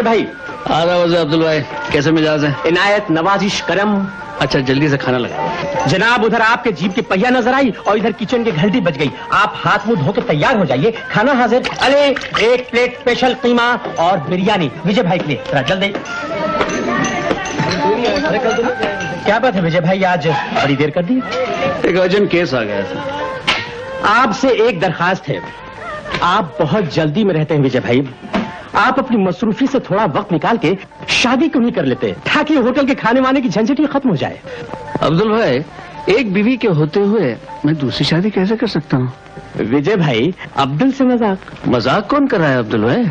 विजय भाई। आ रहा वजह अब्दुल भाई, कैसे मिजाज है? इनायत, नवाजिश, करम। अच्छा जल्दी से खाना लगा। जनाब उधर आपके जीप की पहिया नजर आई और इधर किचन की घंटी बज गई। आप हाथ मुंह धो के तैयार हो जाइए, खाना हाजिर। अरे एक प्लेट स्पेशल कीमा और बिरयानी विजय भाई के लिए, जरा जल्दी। क्या बात है विजय भाई, आज बड़ी देर कर दी? एक अर्जेंट केस आ गया था। आपसे एक दरखास्त है, आप बहुत जल्दी में रहते हैं विजय भाई, आप अपनी मसरूफी से थोड़ा वक्त निकाल के शादी क्यों नहीं कर लेते, ताकि होटल के खाने वाने की झंझट ही खत्म हो जाए। अब्दुल भाई, एक बीवी के होते हुए मैं दूसरी शादी कैसे कर सकता हूँ? विजय भाई, अब्दुल से मजाक। मजाक कौन कर रहा है अब्दुल भाई?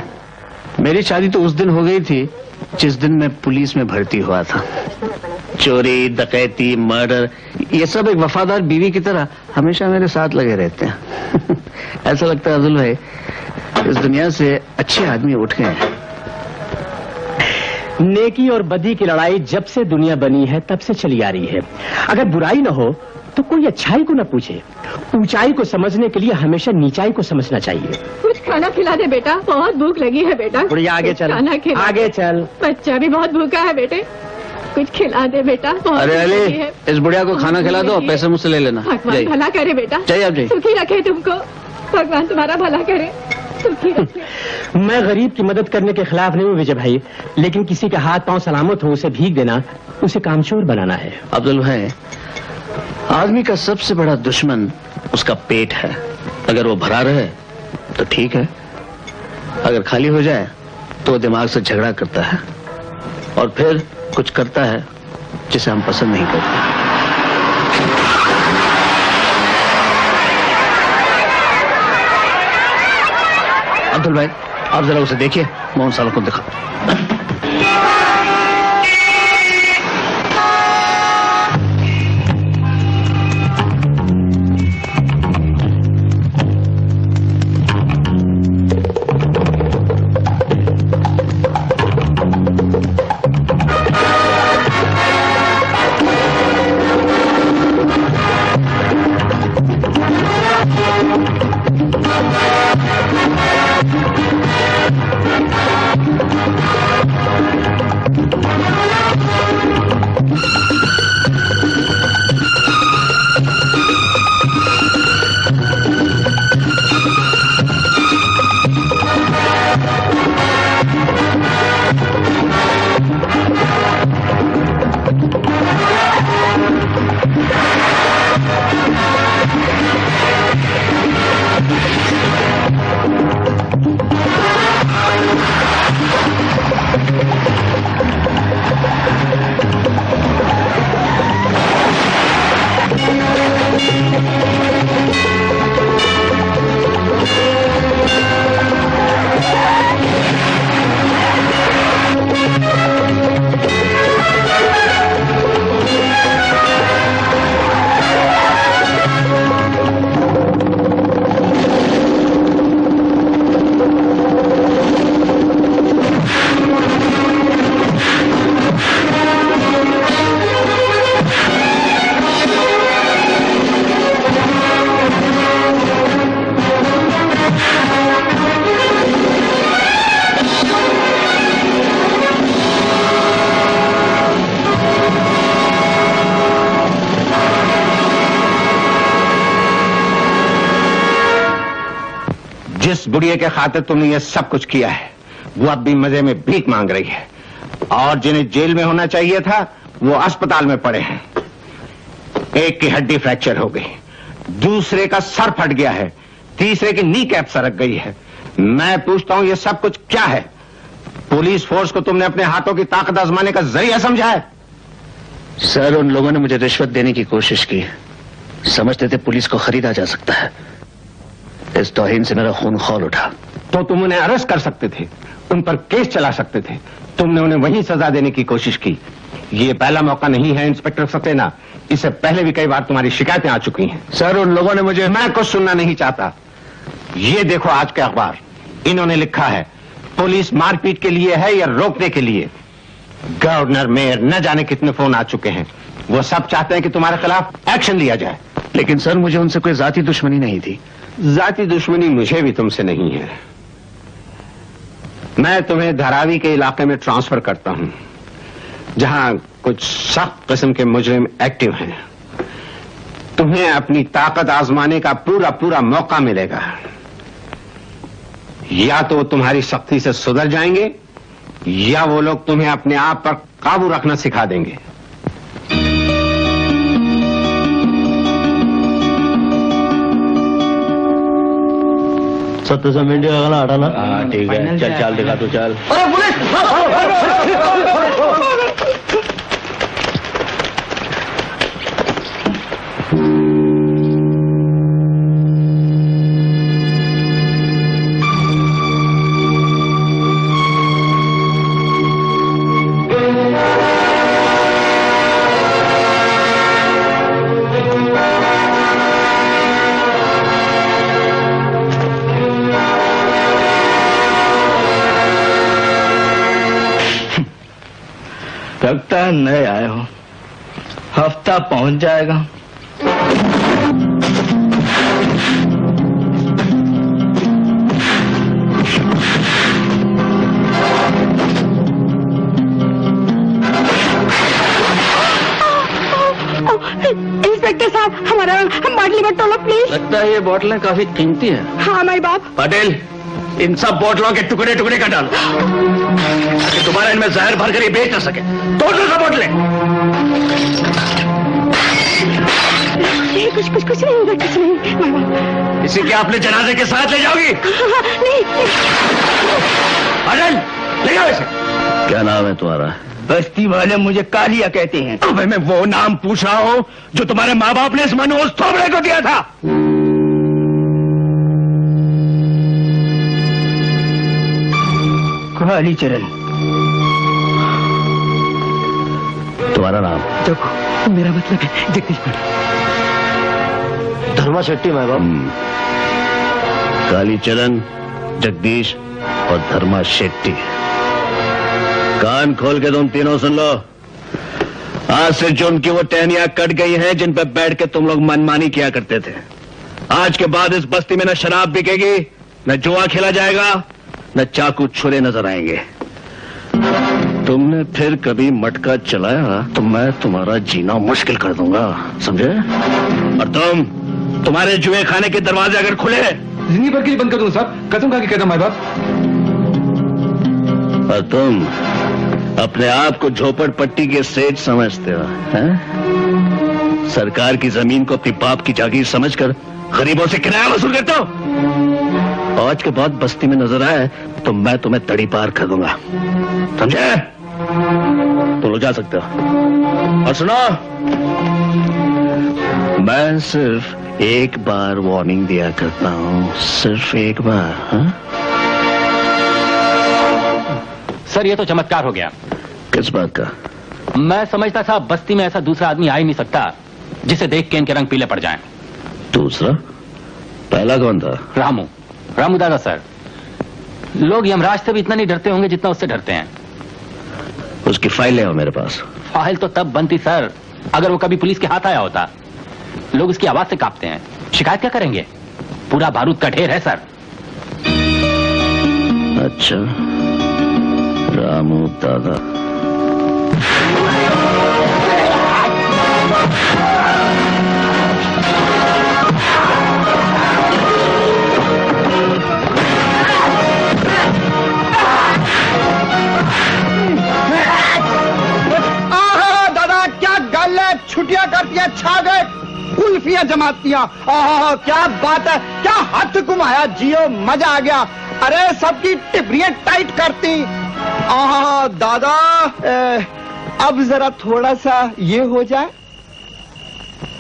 मेरी शादी तो उस दिन हो गई थी जिस दिन मैं पुलिस में भर्ती हुआ था। चोरी, डकैती, मर्डर, ये सब एक वफादार बीवी की तरह हमेशा मेरे साथ लगे रहते हैं। ऐसा लगता है अब्दुल भाई इस दुनिया से अच्छे आदमी उठ गए हैं। नेकी और बदी की लड़ाई जब से दुनिया बनी है तब से चली आ रही है। अगर बुराई न हो तो कोई अच्छाई को न पूछे। ऊंचाई को समझने के लिए हमेशा नीचाई को समझना चाहिए। कुछ खाना खिला दे बेटा, बहुत भूख लगी है बेटा। बुढ़िया आगे चल, आगे चल। बच्चा भी बहुत भूखा है बेटे, कुछ खिला दे बेटा। अरे अली, इस बुढ़िया को खाना खिला दो, पैसे मुझसे ले लेना। भगवान भला करे बेटा, सुखी रखे तुमको, भगवान तुम्हारा भला करे, सुखी रखे। मैं गरीब की मदद करने के खिलाफ नहीं हूँ विजय भाई, लेकिन किसी के हाथ पांव सलामत हो उसे भीख देना, उसे कामचोर बनाना है। अब्दुल भाई, आदमी का सबसे बड़ा दुश्मन उसका पेट है। अगर वो भरा रहे तो ठीक है, अगर खाली हो जाए तो दिमाग से झगड़ा करता है और फिर कुछ करता है जिसे हम पसंद नहीं करते। अब्दुल भाई, आप जरा उसे देखिए, मैं उन सालों को दिखाऊं। जिस बुढ़िया के खातिर तुमने ये सब कुछ किया है वो अब भी मजे में भीख मांग रही है, और जिन्हें जेल में होना चाहिए था वो अस्पताल में पड़े हैं। एक की हड्डी फ्रैक्चर हो गई, दूसरे का सर फट गया है, तीसरे की नी कैप सरक गई है। मैं पूछता हूं ये सब कुछ क्या है? पुलिस फोर्स को तुमने अपने हाथों की ताकत आजमाने का जरिया समझा है? सर, उन लोगों ने मुझे रिश्वत देने की कोशिश की, समझते थे पुलिस को खरीदा जा सकता है। इस तौहीन से मेरा खून खौल उठा। तो तुम उन्हें अरेस्ट कर सकते थे, उन पर केस चला सकते थे, तुमने उन्हें वही सजा देने की कोशिश की। ये पहला मौका नहीं है इंस्पेक्टर सक्सेना, इससे पहले भी कई बार तुम्हारी शिकायतें आ चुकी हैं। सर, उन लोगों ने मुझे... मैं कुछ सुनना नहीं चाहता। ये देखो आज के अखबार, इन्होंने लिखा है पुलिस मारपीट के लिए है या रोकने के लिए। गवर्नर, मेयर, न जाने कितने फोन आ चुके हैं, वो सब चाहते हैं कि तुम्हारे खिलाफ एक्शन लिया जाए। लेकिन सर, मुझे उनसे कोई जाती दुश्मनी नहीं थी। जाती दुश्मनी मुझे भी तुमसे नहीं है। मैं तुम्हें धारावी के इलाके में ट्रांसफर करता हूं, जहां कुछ सख्त किस्म के मुजरिम एक्टिव हैं। तुम्हें अपनी ताकत आजमाने का पूरा पूरा मौका मिलेगा। या तो वो तुम्हारी सख्ती से सुधर जाएंगे, या वो लोग तुम्हें अपने आप पर काबू रखना सिखा देंगे। सत्तर से मिनट का गाना हटाना। हाँ ठीक है, चल चल दिखा तू चल। अरे लगता है नए आए हो, हफ्ता पहुंच जाएगा। इंस्पेक्टर साहब, हमारा बाटली मत तोलो प्लीज। लगता है ये बोतलें काफी कीमती हैं। हाँ माई बाप। पटेल, इन सब बोतलों के टुकड़े टुकड़े कर डालो ताकि दोबारा इनमें जहर भरकर ये बेच न सके। तोड़ दो सब बोतलें। कुछ नहीं होगा, कुछ नहीं माई बाप। इसी के अपने जनाजे के साथ ले जाओगी? नहीं। पटेल, ले जाओ इसे। क्या नाम है तुम्हारा? बस्ती वाले मुझे कालिया कहते हैं। अबे मैं वो नाम पूछ रहा हूँ जो तुम्हारे माँ बाप ने इस मनोज थोबड़े को दिया था। काली चरण। तुम्हारा नाम? देखो, मेरा मतलब है जगदीश पाटिल। धर्मा शेट्टी माँ बाप। कालीचरण, जगदीश और धर्मा शेट्टी। कान खोल के तुम तीनों सुन लो। आज से जो उनकी वो टहनियां कट गई हैं जिन पर बैठ के तुम लोग मनमानी किया करते थे, आज के बाद इस बस्ती में न शराब बिकेगी, न जुआ खेला जाएगा, न चाकू छुरे नजर आएंगे। तुमने फिर कभी मटका चलाया तो मैं तुम्हारा जीना मुश्किल कर दूंगा, समझे? और तुम्हारे जुए खाने के दरवाजे अगर खुले, जिंदगी भर के लिए बंद कर दूं साहब, कसम खा के कहता हूं माई बाप। और तुम अपने आप को झोपड़पट्टी के सेठ समझते हो, हैं? सरकार की जमीन को अपनी बाप की जागीर समझकर गरीबों से किराया वसूल करते हो। आज के बाद बस्ती में नजर आए तो मैं तुम्हें तड़ी पार कर दूंगा, समझे? तुम लोग जा सकते हो। और सुनो, मैं सिर्फ एक बार वार्निंग दिया करता हूं, सिर्फ एक बार। हाँ? सर ये तो चमत्कार हो गया। किस बात का? मैं समझता था बस्ती में ऐसा दूसरा आदमी आ ही नहीं सकता जिसे देख के इनके रंग पीले पड़ जाएं। दूसरा? पहला कौन था? रामू दादा सर। लोग यमराज से भी इतना नहीं डरते होंगे जितना उससे डरते हैं। उसकी फाइलें हो मेरे पास। फाइल तो तब बनती सर अगर वो कभी पुलिस के हाथ आया होता। लोग उसकी आवाज से कांपते हैं। शिकायत क्या करेंगे? पूरा बारूद का ढेर है सर। अच्छा, रामू दादा। दादा क्या गल है, छुट्टियां करतियां छा गए, कुल्फियां जमातियां। क्या बात है, क्या हाथ घुमाया, जियो मजा आ गया। अरे सबकी टिपरियां टाइट करती। दादा अब जरा थोड़ा सा ये हो जाए।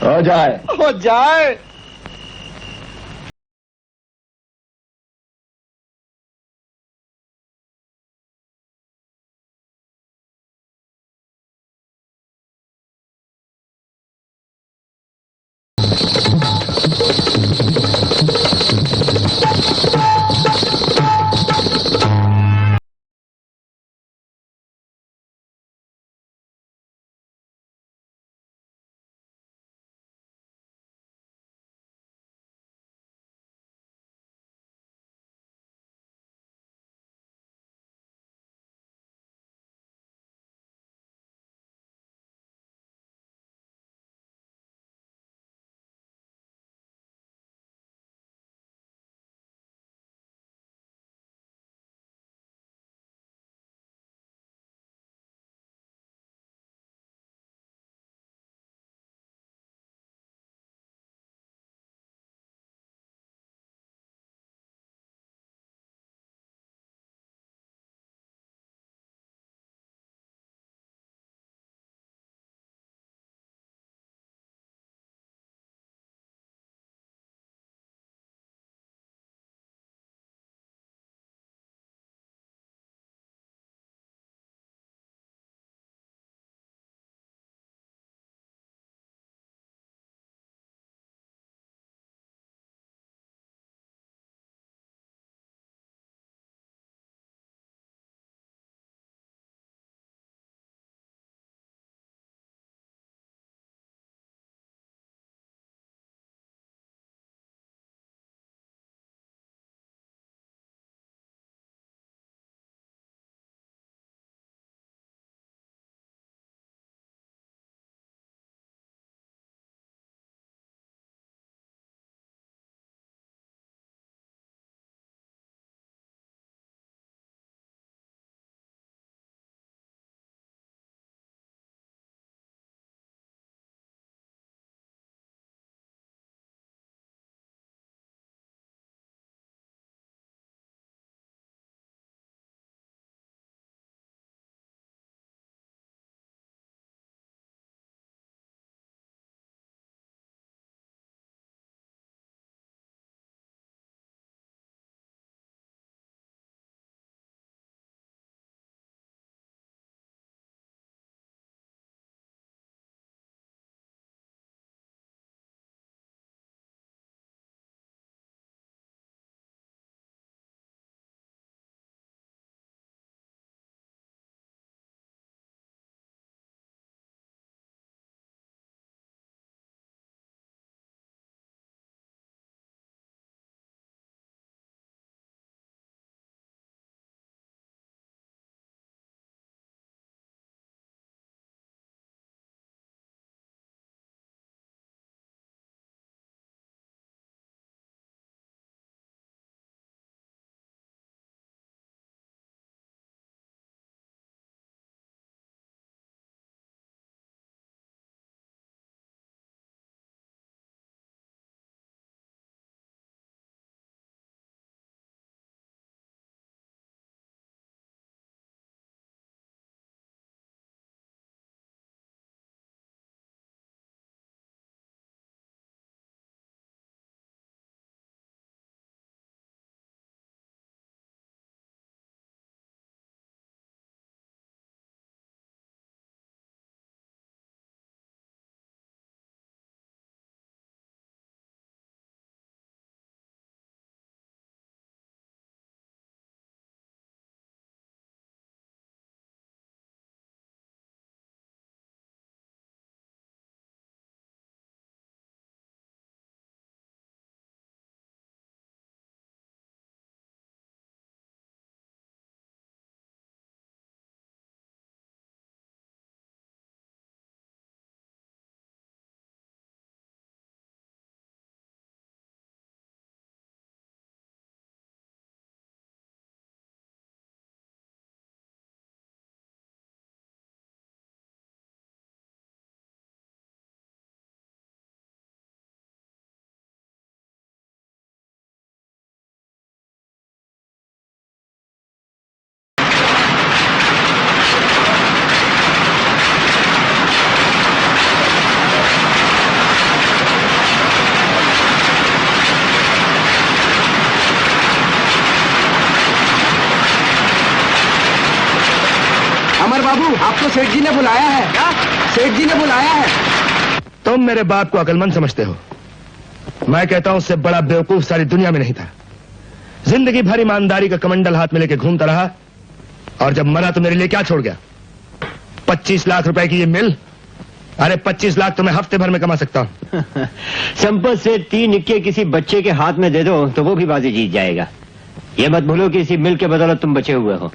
हो जाए। अमर बाबू, आपको सेठ जी ने बुलाया है। क्या? सेठ जी ने बुलाया है। तुम मेरे बाप को अकलमंद समझते हो, मैं कहता हूं उससे बड़ा बेवकूफ सारी दुनिया में नहीं था। जिंदगी भर ईमानदारी का कमंडल हाथ में लेके घूमता रहा, और जब मरा तो मेरे लिए क्या छोड़ गया? 25 लाख रुपए की ये मिल। अरे 25 लाख तो मैं हफ्ते भर में कमा सकता हूं। संपत से 3 इक्के किसी बच्चे के हाथ में दे दो तो वो भी बाजी जीत जाएगा। ये मत भूलो कि इसी मिल के बदौलत तुम बचे हुए हो।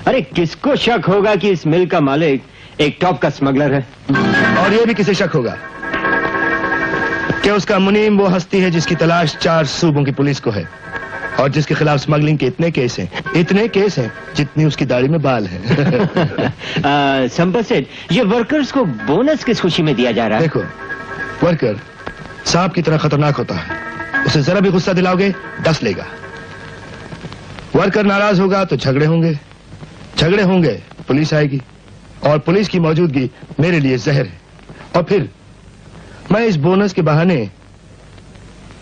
अरे किसको शक होगा कि इस मिल का मालिक एक टॉप का स्मगलर है? और ये भी किसे शक होगा कि उसका मुनीम वो हस्ती है जिसकी तलाश 4 सूबों की पुलिस को है, और जिसके खिलाफ स्मगलिंग के इतने केस हैं जितनी उसकी दाढ़ी में बाल हैं। संपत सेठ, ये वर्कर्स को बोनस किस खुशी में दिया जा रहा है? देखो, वर्कर सांप की तरह खतरनाक होता है। उसे जरा भी गुस्सा दिलाओगे डस लेगा। वर्कर नाराज होगा तो झगड़े होंगे पुलिस आएगी, और पुलिस की मौजूदगी मेरे लिए जहर है। और फिर मैं इस बोनस के बहाने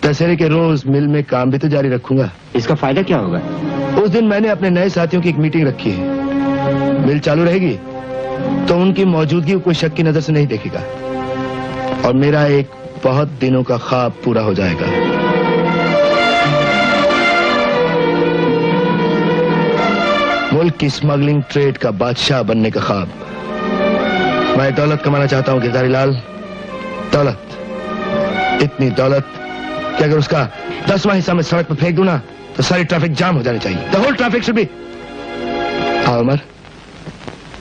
दशहरे के रोज मिल में काम भी तो जारी रखूंगा। इसका फायदा क्या होगा? उस दिन मैंने अपने नए साथियों की एक मीटिंग रखी है। मिल चालू रहेगी तो उनकी मौजूदगी कोई शक की नजर से नहीं देखेगा, और मेरा एक बहुत दिनों का ख्वाब पूरा हो जाएगा। मुल्क की स्मगलिंग ट्रेड का बादशाह बनने का ख्वाब। मैं दौलत कमाना चाहता हूं गिरधारी लाल, दौलत, इतनी दौलत कि अगर उसका 10वां हिस्सा मैं सड़क पर फेंक दूं ना तो सारी ट्रैफिक जाम हो जानी चाहिए। The whole traffic should be. आओ अमर।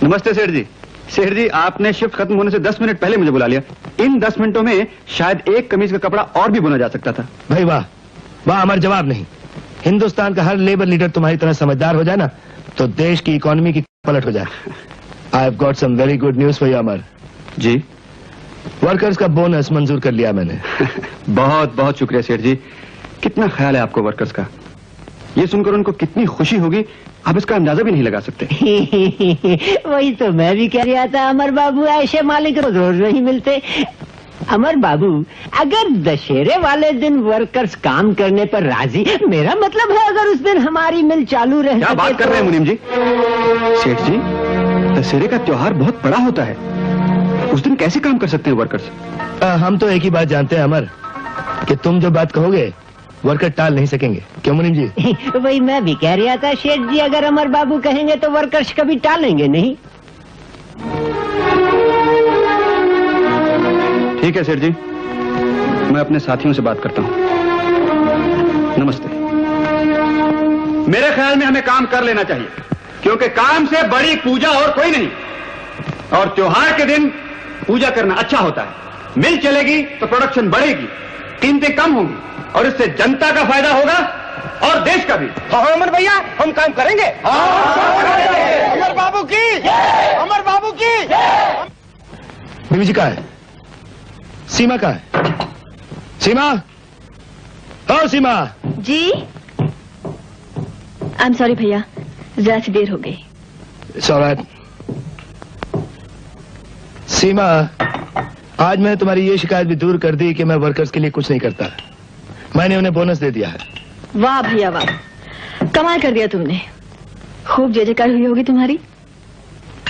नमस्ते सेठ जी। सेठ जी, आपने शिफ्ट खत्म होने से 10 मिनट पहले मुझे बुला लिया। इन 10 मिनटों में शायद एक कमीज का कपड़ा और भी बुना जा सकता था। भाई वाह वाह, अमर जवाब नहीं। हिंदुस्तान का हर लेबर लीडर तुम्हारी तरह समझदार हो जाए ना तो देश की इकोनॉमी की पलट हो जाए। I have got some very good news for you Amar. जी? वर्कर्स का बोनस मंजूर कर लिया मैंने। बहुत बहुत शुक्रिया सेठ जी। कितना ख्याल है आपको वर्कर्स का। ये सुनकर उनको कितनी खुशी होगी, आप इसका अंदाजा भी नहीं लगा सकते। वही तो मैं भी कह रहा था अमर बाबू, ऐसे मालिक रोज नहीं मिलते। अमर बाबू, अगर दशहरे वाले दिन वर्कर्स काम करने पर राजी, मेरा मतलब है अगर उस दिन हमारी मिल चालू रहे। क्या बात कर रहे हैं मुनीम जी? सेठ जी, दशहरे का त्योहार बहुत बड़ा होता है, उस दिन कैसे काम कर सकते हैं वर्कर्स? हम तो एक ही बात जानते हैं अमर, कि तुम जो बात कहोगे वर्कर टाल नहीं सकेंगे। क्यों मुनीम जी? वही मैं भी कह रहा था शेठ जी, अगर अमर बाबू कहेंगे तो वर्कर्स कभी टालेंगे नहीं। ठीक है सेठ जी, मैं अपने साथियों से बात करता हूं। नमस्ते। मेरे ख्याल में हमें काम कर लेना चाहिए, क्योंकि काम से बड़ी पूजा और कोई नहीं, और त्योहार के दिन पूजा करना अच्छा होता है। मिल चलेगी तो प्रोडक्शन बढ़ेगी, कीमतें कम होंगी, और इससे जनता का फायदा होगा और देश का भी। अमर भैया, हम काम करेंगे। अमर बाबू की, अमर बाबू की। बीवी जी कहाँ है? सीमा कहाँ है? सीमा, ओ सीमा। जी? आई एम सॉरी भैया, जरा सी देर हो गई। It's all right. सीमा, आज मैंने तुम्हारी ये शिकायत भी दूर कर दी कि मैं वर्कर्स के लिए कुछ नहीं करता। मैंने उन्हें बोनस दे दिया है। वाह भैया वाह, कमाल कर दिया तुमने। खूब जय जयकार हुई होगी तुम्हारी।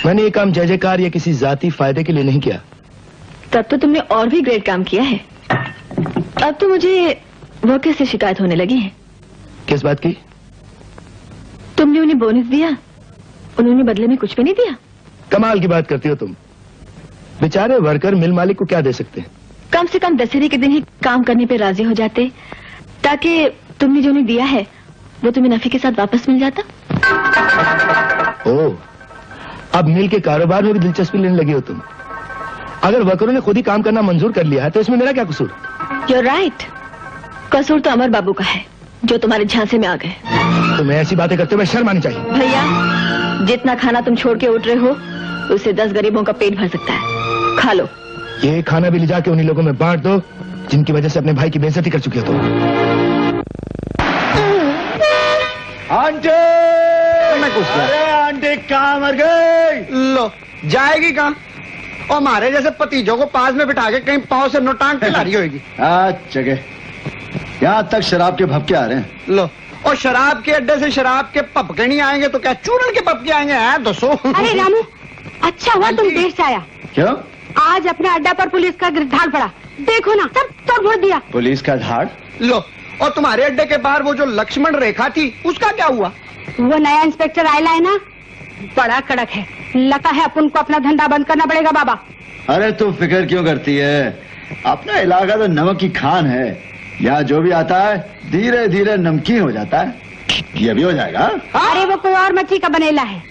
मैंने ये काम जय जयकार या किसी जाती फायदे के लिए नहीं किया। तब तो तुमने और भी ग्रेट काम किया है। अब तो मुझे वर्कर्स से शिकायत होने लगी है। किस बात की? तुमने उन्हें बोनस दिया, उन्होंने बदले में कुछ भी नहीं दिया। कमाल की बात करती हो तुम। बेचारे वर्कर मिल मालिक को क्या दे सकते हैं? कम से कम दशहरे के दिन ही काम करने पे राजी हो जाते, ताकि तुमने जो उन्हें दिया है वो तुम्हें नफे के साथ वापस मिल जाता। ओह, अब मिल के कारोबार में भी दिलचस्पी लेने लगी हो तुम। अगर वर्करों ने खुद ही काम करना मंजूर कर लिया है तो इसमें मेरा क्या कसूर? You're right. कसूर तो अमर बाबू का है जो तुम्हारे झांसे में आ गए। तुम्हें ऐसी बातें करते हुए शर्म आनी चाहिए। भैया, जितना खाना तुम छोड़ के उठ रहे हो उससे 10 गरीबों का पेट भर सकता है। खा लो। ये खाना भी ले जाके उन्हीं लोगों में बांट दो जिनकी वजह से अपने भाई की बेइज्जती कर चुके हो तुम। आंटी, अरे आंटी कहाँ मर गई? लो, जाएगी कहाँ? और हमारे जैसे पतीजों को पास में बिठा के कहीं पाँव से नोटांग के ला रही होगी। जगह यहाँ तक शराब के भपके आ रहे हैं। लो, और शराब के अड्डे से शराब के पपके नहीं आएंगे तो क्या चूरन के पपके आएंगे? हैं दोस्तों। अरे रामू, अच्छा हुआ तुम देर से आया। क्यों? आज अपने अड्डा पर पुलिस का गिरधाड़ पड़ा, देखो ना सब तोड़ फोड़ दिया। पुलिस का धाड़? लो, और तुम्हारे अड्डे के बाहर वो जो लक्ष्मण रेखा थी उसका क्या हुआ? वो नया इंस्पेक्टर आयला है ना, बड़ा कड़क है, लगता है अपन को अपना धंधा बंद करना पड़ेगा बाबा। अरे तू फिक्र क्यों करती है, अपना इलाका तो नमक की खान है, यहाँ जो भी आता है धीरे धीरे नमकीन हो जाता है, ये भी हो जाएगा। अरे वो कोई और मच्छी का बनेला है,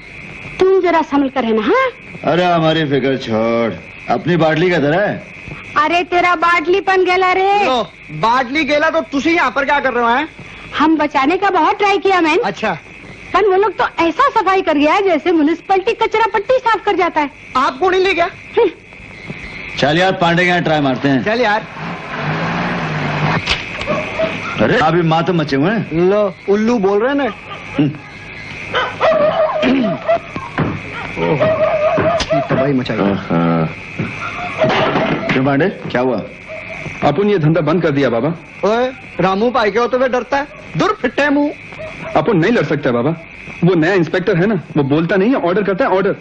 तुम जरा संभल कर रहना। हाँ अरे हमारी फिक्र छोड़, अपनी बाटली का तरह। अरे तेरा बाटलीपन गेला रे। लो, बाटली गेला तो तुसी यहाँ पर क्या कर रहे हो? हैं? हम बचाने का बहुत ट्राई किया मैंने। अच्छा, पर वो लोग तो ऐसा सफाई कर गया है जैसे म्युनिसिपैलिटी कचरा पट्टी साफ कर जाता है। आपको नहीं ले गया? चल यार पांडे के यहाँ ट्राई मारते हैं। चल यार। अरे अभी माँ तो मचे हुए हैं। लो, उल्लू बोल रहे ना। तबाही मचाई। क्यों पांडे, क्या हुआ? अपन ये धंधा बंद कर दिया बाबा। ओए, रामू पाई के होते हुए डरता है, दूर फिट्टे मुंह। अपन नहीं लड़ सकते बाबा, वो नया इंस्पेक्टर है ना, वो बोलता नहीं है, ऑर्डर करता है ऑर्डर।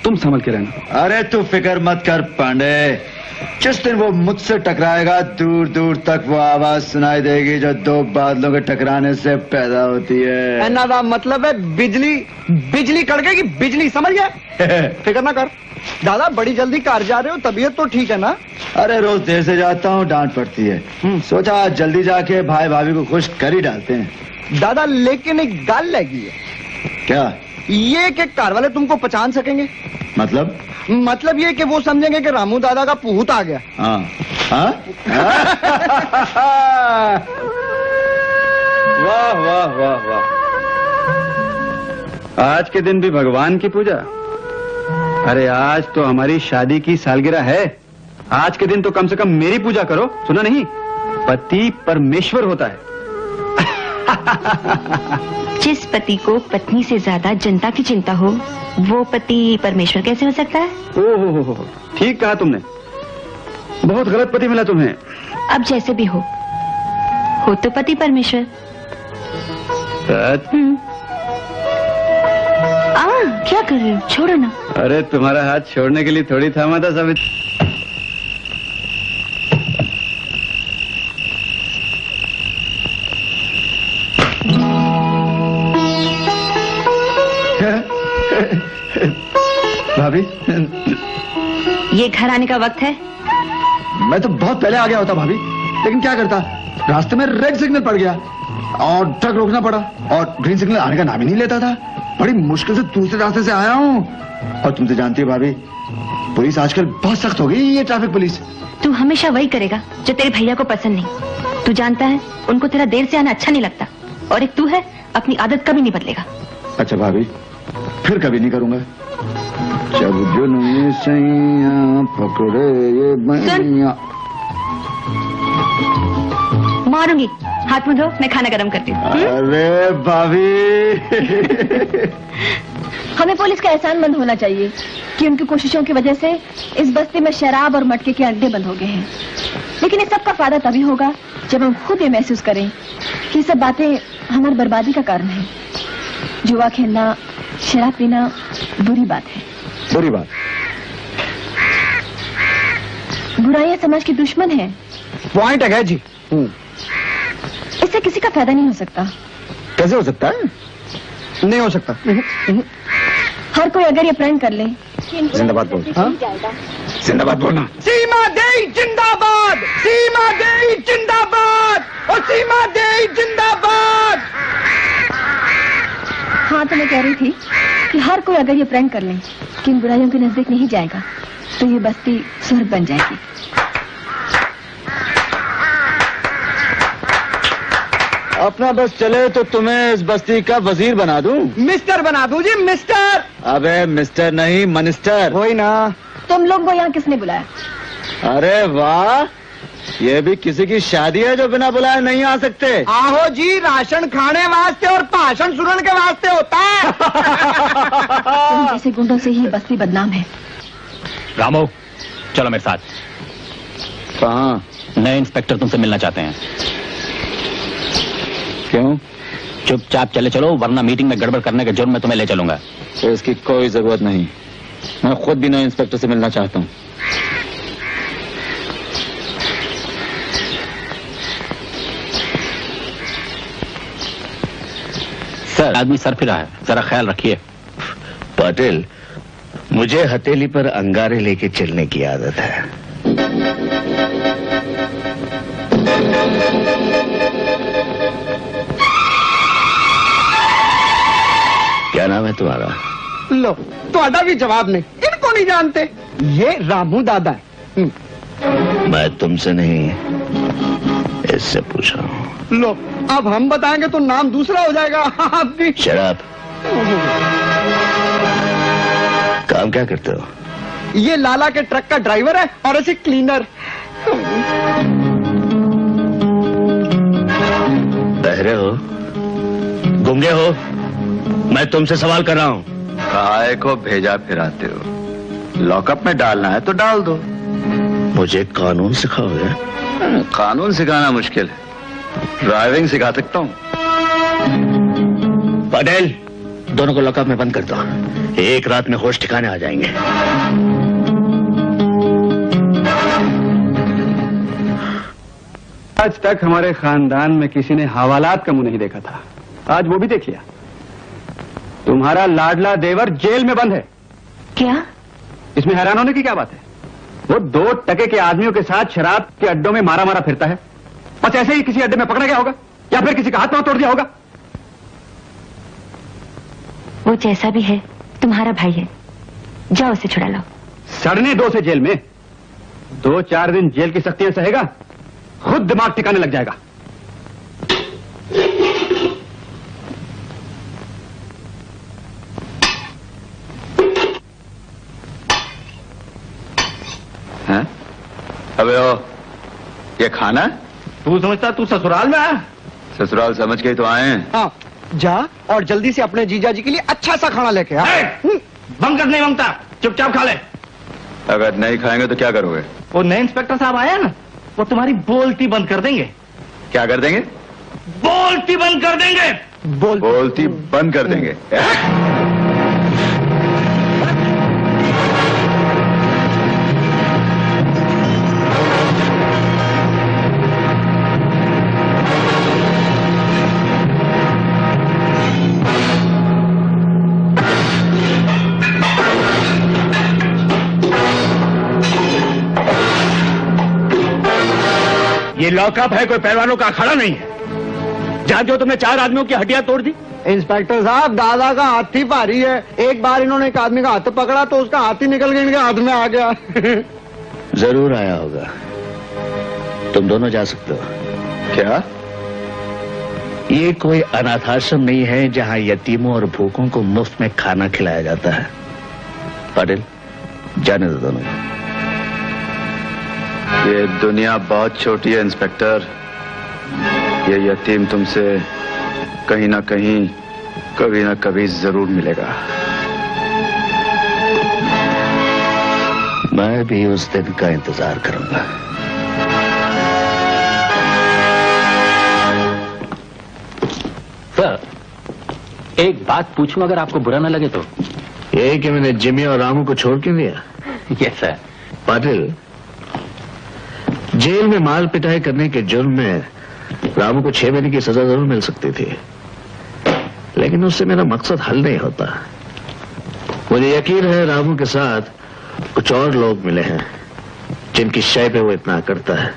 तुम संभल के रहना। अरे तू फिक्र मत कर पांडे, जिस दिन वो मुझसे टकराएगा दूर दूर तक वो आवाज सुनाई देगी जो दो बादलों के टकराने से पैदा होती है। एना मतलब है बिजली कड़केगी, बिजली, समझ गया? फिक्र ना कर दादा, बड़ी जल्दी कार जा रहे हो, तबीयत तो ठीक है ना? अरे रोज देर से जाता हूँ, डांट पड़ती है, सोचा आज जल्दी जाके भाई भाभी को खुश कर ही डालते हैं। दादा लेकिन एक गाल लगी है। क्या? ये कि कार वाले तुमको पहचान सकेंगे? मतलब ये कि वो समझेंगे कि रामू दादा का पूत आ गया। हाँ हाँ वाह वाह वाह वाह, आज के दिन भी भगवान की पूजा। अरे आज तो हमारी शादी की सालगिरह है, आज के दिन तो कम से कम मेरी पूजा करो। सुना नहीं, पति परमेश्वर होता है। जिस पति को पत्नी से ज्यादा जनता की चिंता हो, वो पति परमेश्वर कैसे हो सकता है? ओहो, ठीक कहा तुमने, बहुत गलत पति मिला तुम्हें। अब जैसे भी हो तो पति परमेश्वर। क्या कर रहे हो, छोड़ो ना। अरे तुम्हारा हाथ छोड़ने के लिए थोड़ी थामा था साबित। भाभी, ये घर आने का वक्त है। मैं तो बहुत पहले आ गया होता भाभी, लेकिन क्या करता, रास्ते में रेड सिग्नल पड़ गया और ट्रक रोकना पड़ा, और ग्रीन सिग्नल आने का नाम ही नहीं लेता था। बड़ी मुश्किल से दूसरे रास्ते से आया हूँ। और तुम तो जानती हो भाभी, पुलिस आजकल बहुत सख्त हो गई, ये ट्रैफिक पुलिस। तू हमेशा वही करेगा जो तेरे भैया को पसंद नहीं। तू जानता है उनको तेरा देर से आना अच्छा नहीं लगता, और एक तू है, अपनी आदत कभी नहीं बदलेगा। अच्छा भाभी, फिर कभी नहीं करूंगा। जब जुनून सैया पकड़े ये मैया। मारूंगी, हाथ मुंह धो, मैं खाना गरम करती हूँ। अरे भाभी हमें पुलिस का एहसान मंद होना चाहिए कि उनकी कोशिशों की वजह से इस बस्ती में शराब और मटके के अड्डे बंद हो गए हैं। लेकिन इस सब का फायदा तभी होगा जब हम खुद ये महसूस करें कि सब बातें हमारी बर्बादी का कारण है। जुआ खेलना, शराब पीना बुरी बात है। बुरी बात? बुराइयां समाज की दुश्मन है। पॉइंट है जी। इससे किसी का फायदा नहीं हो सकता। कैसे हो सकता है? नहीं हो सकता। हर कोई अगर ये प्रण कर ले। जिंदाबाद बोल। जिंदाबाद बोलना। सीमा देई जिंदाबाद, सीमा देई जिंदाबाद, और सीमा देई जिंदाबाद। हाँ, तो मैं कह रही थी कि हर कोई अगर ये प्रण कर ले कि इन बुराइयों के नजदीक नहीं जाएगा, तो ये बस्ती स्वर्ग बन जाएगी। अपना बस चले तो तुम्हें इस बस्ती का वजीर बना दूं? मिस्टर बना दूं जी, मिस्टर। अबे मिस्टर नहीं, मिनिस्टर। वही ना। तुम लोग को यहाँ किसने बुलाया? अरे वाह, ये भी किसी की शादी है जो बिना बुलाए नहीं आ सकते? आहो जी, राशन खाने वास्ते और भाषण सुनने के वास्ते होता है। तुम जैसे गुंडों से ही बस्ती बदनाम है। रामो, चलो मेरे साथ। कहाँ? नए इंस्पेक्टर तुमसे मिलना चाहते हैं। क्यों? चुपचाप चले चलो, वरना मीटिंग में गड़बड़ करने के जुर्म में तुम्हें ले चलूंगा। तो इसकी कोई जरूरत नहीं। मैं खुद भी नए इंस्पेक्टर से मिलना चाहता हूँ। सर, आदमी सर फिरा है, जरा ख्याल रखिए। पाटिल, मुझे हथेली पर अंगारे लेके चलने की आदत है। क्या नाम है तुम्हारा? लो, ਤੁਹਾਡਾ भी जवाब नहीं, इनको नहीं जानते। ये रामू दादा है। मैं तुमसे नहीं, इससे पूछ रहा हूँ। लो, अब हम बताएंगे तो नाम दूसरा हो जाएगा। आप भी शराब। काम क्या करते हो? ये लाला के ट्रक का ड्राइवर है और ऐसे क्लीनर। बहरे हो? गूंगे हो? मैं तुमसे सवाल कर रहा हूँ। काय को भेजा फिराते हो? लॉकअप में डालना है तो डाल दो। मुझे कानून सिखाओगे? कानून सिखाना मुश्किल है, ड्राइविंग सिखा सकता हूँ। पटेल, दोनों को लॉकअप में बंद कर दो। एक रात में होश ठिकाने आ जाएंगे। आज तक हमारे खानदान में किसी ने हवालात का मुंह नहीं देखा था, आज वो भी देख लिया। तुम्हारा लाडला देवर जेल में बंद है। क्या? इसमें हैरान होने की क्या बात है? वो 2 टके के आदमियों के साथ शराब के अड्डों में मारा मारा फिरता है। बस ऐसे ही किसी अड्डे में पकड़ा गया होगा या फिर किसी का हाथ पांव तोड़ दिया होगा। वो जैसा भी है तुम्हारा भाई है, जाओ उसे छुड़ा लाओ। सड़ने 2 से जेल में 2-4 दिन जेल की सख्तियां सहेगा, खुद दिमाग ठिकाने लग जाएगा। हैं? अबे ओ, ये खाना? तू समझता तू ससुराल में आया? ससुराल समझ के ही तो आए हैं। हाँ, जा और जल्दी से अपने जीजा जी के लिए अच्छा सा खाना लेके आ। बंकर नहीं मांगता, चुपचाप खा ले। अगर नहीं खाएंगे तो क्या करोगे? वो नए इंस्पेक्टर साहब आया ना, वो तुम्हारी बोलती बंद कर देंगे। क्या कर देंगे? बोलती बंद कर देंगे। बोलती बंद कर देंगे। ये लॉकअप है, कोई पहलवानों का अखाड़ा नहीं है। जहां जो तुमने 4 आदमियों की हड्डियां तोड़ दी। इंस्पेक्टर साहब, दादा का हाथ ही भारी है। एक बार इन्होंने एक आदमी का हाथ पकड़ा तो उसका हाथ ही निकल के इनके हाथ में आ गया। जरूर आया होगा। तुम दोनों जा सकते हो। क्या? ये कोई अनाथाश्रम नहीं है जहां यतीमों और भूखों को मुफ्त में खाना खिलाया जाता है। पाटिल, जाने दो दोनों। ये दुनिया बहुत छोटी है इंस्पेक्टर। ये यतीम तुमसे कहीं ना कहीं, कभी ना कभी जरूर मिलेगा। मैं भी उस दिन का इंतजार करूंगा। सर, एक बात पूछूं अगर आपको बुरा ना लगे तो? ये कि मैंने जिमी और रामू को छोड़ क्यों दिया? Yes sir. पाटिल, जेल में माल पिटाई करने के जुर्म में रामू को 6 महीने की सजा जरूर मिल सकती थी, लेकिन उससे मेरा मकसद हल नहीं होता। मुझे यकीन है रामू के साथ कुछ और लोग मिले हैं जिनकी शय पे वो इतना करता है।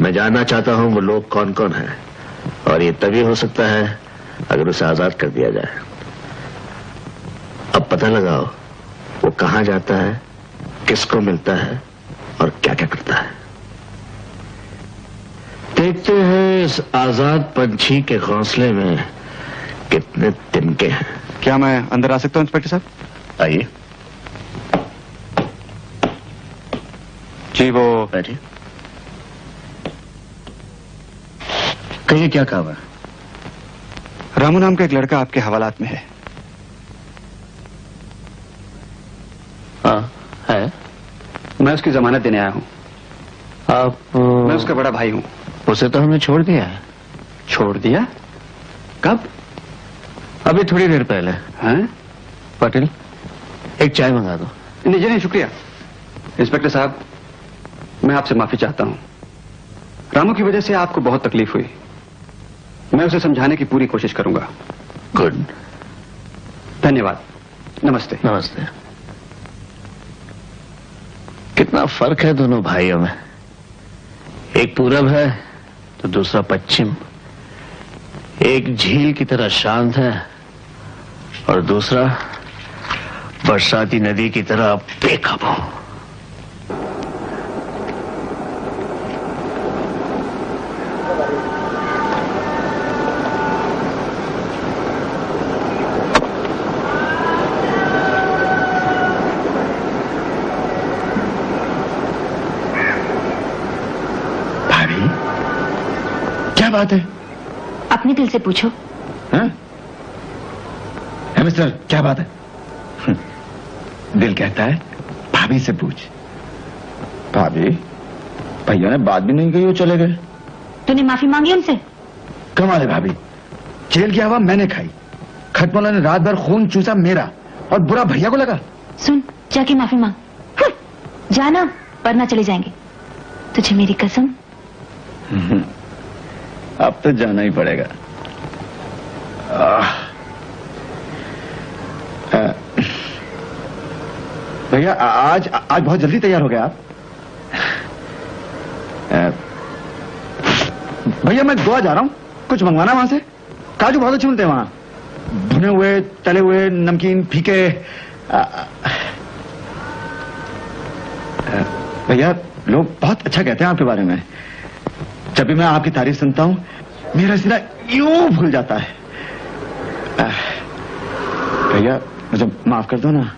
मैं जानना चाहता हूं वो लोग कौन कौन हैं, और ये तभी हो सकता है अगर उसे आजाद कर दिया जाए। अब पता लगाओ वो कहां जाता है, किसको मिलता है और क्या क्या करता है। देखते हैं इस आजाद पंछी के घोंसले में कितने तिनके हैं। क्या मैं अंदर आ सकता हूं इंस्पेक्टर साहब? आइए। जी वो बैठिए। कहिए क्या काम है? रामू नाम का एक लड़का आपके हवालात में है। हाँ है। मैं उसकी जमानत देने आया हूं। आप? मैं उसका बड़ा भाई हूं। उसे तो हमने छोड़ दिया है। छोड़ दिया? कब? अभी थोड़ी देर पहले। हैं? पाटिल, एक चाय मंगा दो। नहीं, शुक्रिया। इंस्पेक्टर साहब, मैं आपसे माफी चाहता हूं। रामू की वजह से आपको बहुत तकलीफ हुई। मैं उसे समझाने की पूरी कोशिश करूंगा। गुड, धन्यवाद। नमस्ते। नमस्ते। कितना फर्क है दोनों भाइयों में। एक पूरब है तो दूसरा पश्चिम। एक झील की तरह शांत है और दूसरा बरसाती नदी की तरह बेकाबू। भाभी, क्या बात है? अपने दिल से पूछो। हाँ? मिस्टर, क्या बात है? दिल कहता है भाभी से पूछ। भाभी, भैया ने बात भी नहीं कही, वो चले गए। तूने माफी मांगी उनसे? कमाल है भाभी, जेल की हवा मैंने खाई, खटमला ने रात भर खून चूसा मेरा, और बुरा भैया को लगा। सुन, जाके माफी मांग। जाना वरना चले जाएंगे। तुझे मेरी कसम। अब तो जाना ही पड़ेगा। भैया, आज बहुत जल्दी तैयार हो गए आप। भैया, मैं गोवा जा रहा हूं, कुछ मंगवाना वहां से। काजू बहुत अच्छे मिलते हैं वहां, भुने हुए, तले हुए, नमकीन, फीके। भैया, लोग बहुत अच्छा कहते हैं आपके बारे में। जब भी मैं आपकी तारीफ सुनता हूं, मेरा सीना यूं फूल जाता है। भैया, मुझे माफ कर दो ना,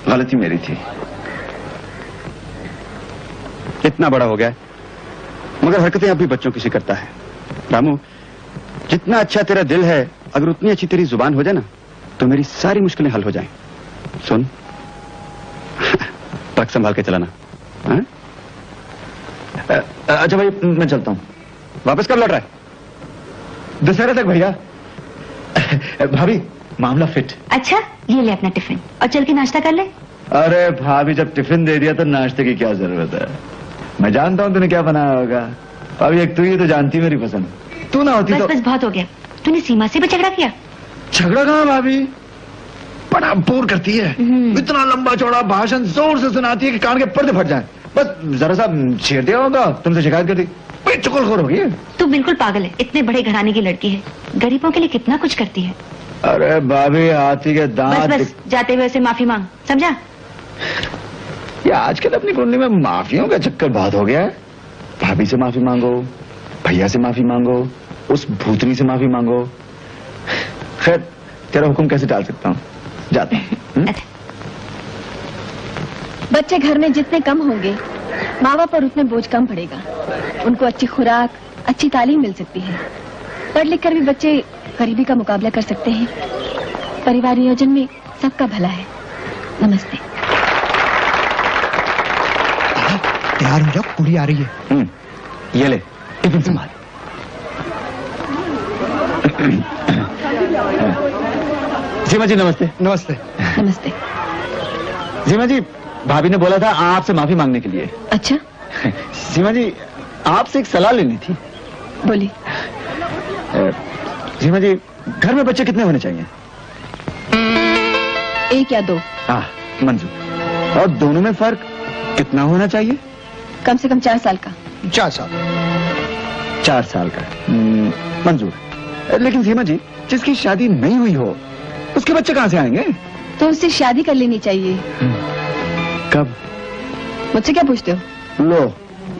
गलती मेरी थी। इतना बड़ा हो गया मगर हरकतें अब भी बच्चों की सी करता है। रामू, जितना अच्छा तेरा दिल है, अगर उतनी अच्छी तेरी जुबान हो जाए ना, तो मेरी सारी मुश्किलें हल हो जाएं। सुन, ट्रक संभाल के चलाना। हाँ? अच्छा भाई, मैं चलता हूं। वापस कब लौट रहा है? दशहरा तक भैया। भाभी, मामला फिट। अच्छा, ये ले अपना टिफिन और चल के नाश्ता कर ले। अरे भाभी, जब टिफिन दे दिया तो नाश्ते की क्या जरूरत है? मैं जानता हूं तूने क्या बनाया होगा। भाभी, एक तू ही तो जानती मेरी पसंद। तू ना होती बस तो। बस बहुत हो गया। तूने सीमा से भी झगड़ा किया? झगड़ा कहां भाभी, बड़ा बोर करती है। इतना लंबा चौड़ा भाषण जोर से सुनाती है कि कान के पर्दे फट जाए। बस जरा सा छेड़ दिया होगा, तुमसे शिकायत करती, चुगलखोर होगी। तू बिल्कुल पागल है। इतने बड़े घराने की लड़की है, गरीबों के लिए कितना कुछ करती है। अरे भाभी, हाथी के दांत। बस जाते हुए उसे माफी मांग, समझा? ये आजकल अपनी कुंडली में माफियों का चक्कर बहुत हो गया है। भाभी से माफी मांगो, भैया से माफी मांगो, उस भूतनी से माफी मांगो। खैर, तेरा हुक्म कैसे टाल सकता हूँ, जाता हूँ। बच्चे घर में जितने कम होंगे, माँ बाप पर उतने बोझ कम पड़ेगा। उनको अच्छी खुराक, अच्छी तालीम मिल सकती है। पढ़ लिख कर भी बच्चे गरीबी का मुकाबला कर सकते हैं। परिवार नियोजन में सबका भला है। नमस्ते। तैयार हो जाओ, कुड़ी आ रही है। ये ले, टिफिन संभाल। सीमा जी, नमस्ते। नमस्ते। नमस्ते। सीमा जी, भाभी ने बोला था आपसे माफी मांगने के लिए। अच्छा, सीमा जी, आपसे एक सलाह लेनी थी। बोली। सीमा जी, घर में बच्चे कितने होने चाहिए? 1 या 2। हाँ, मंजूर। और दोनों में फर्क कितना होना चाहिए? कम से कम 4 साल का। 4 साल। 4 साल का मंजूर। लेकिन सीमा जी, जिसकी शादी नहीं हुई हो, उसके बच्चे कहां से आएंगे? तो उससे शादी कर लेनी चाहिए। कब? मुझसे क्या पूछते हो? लो,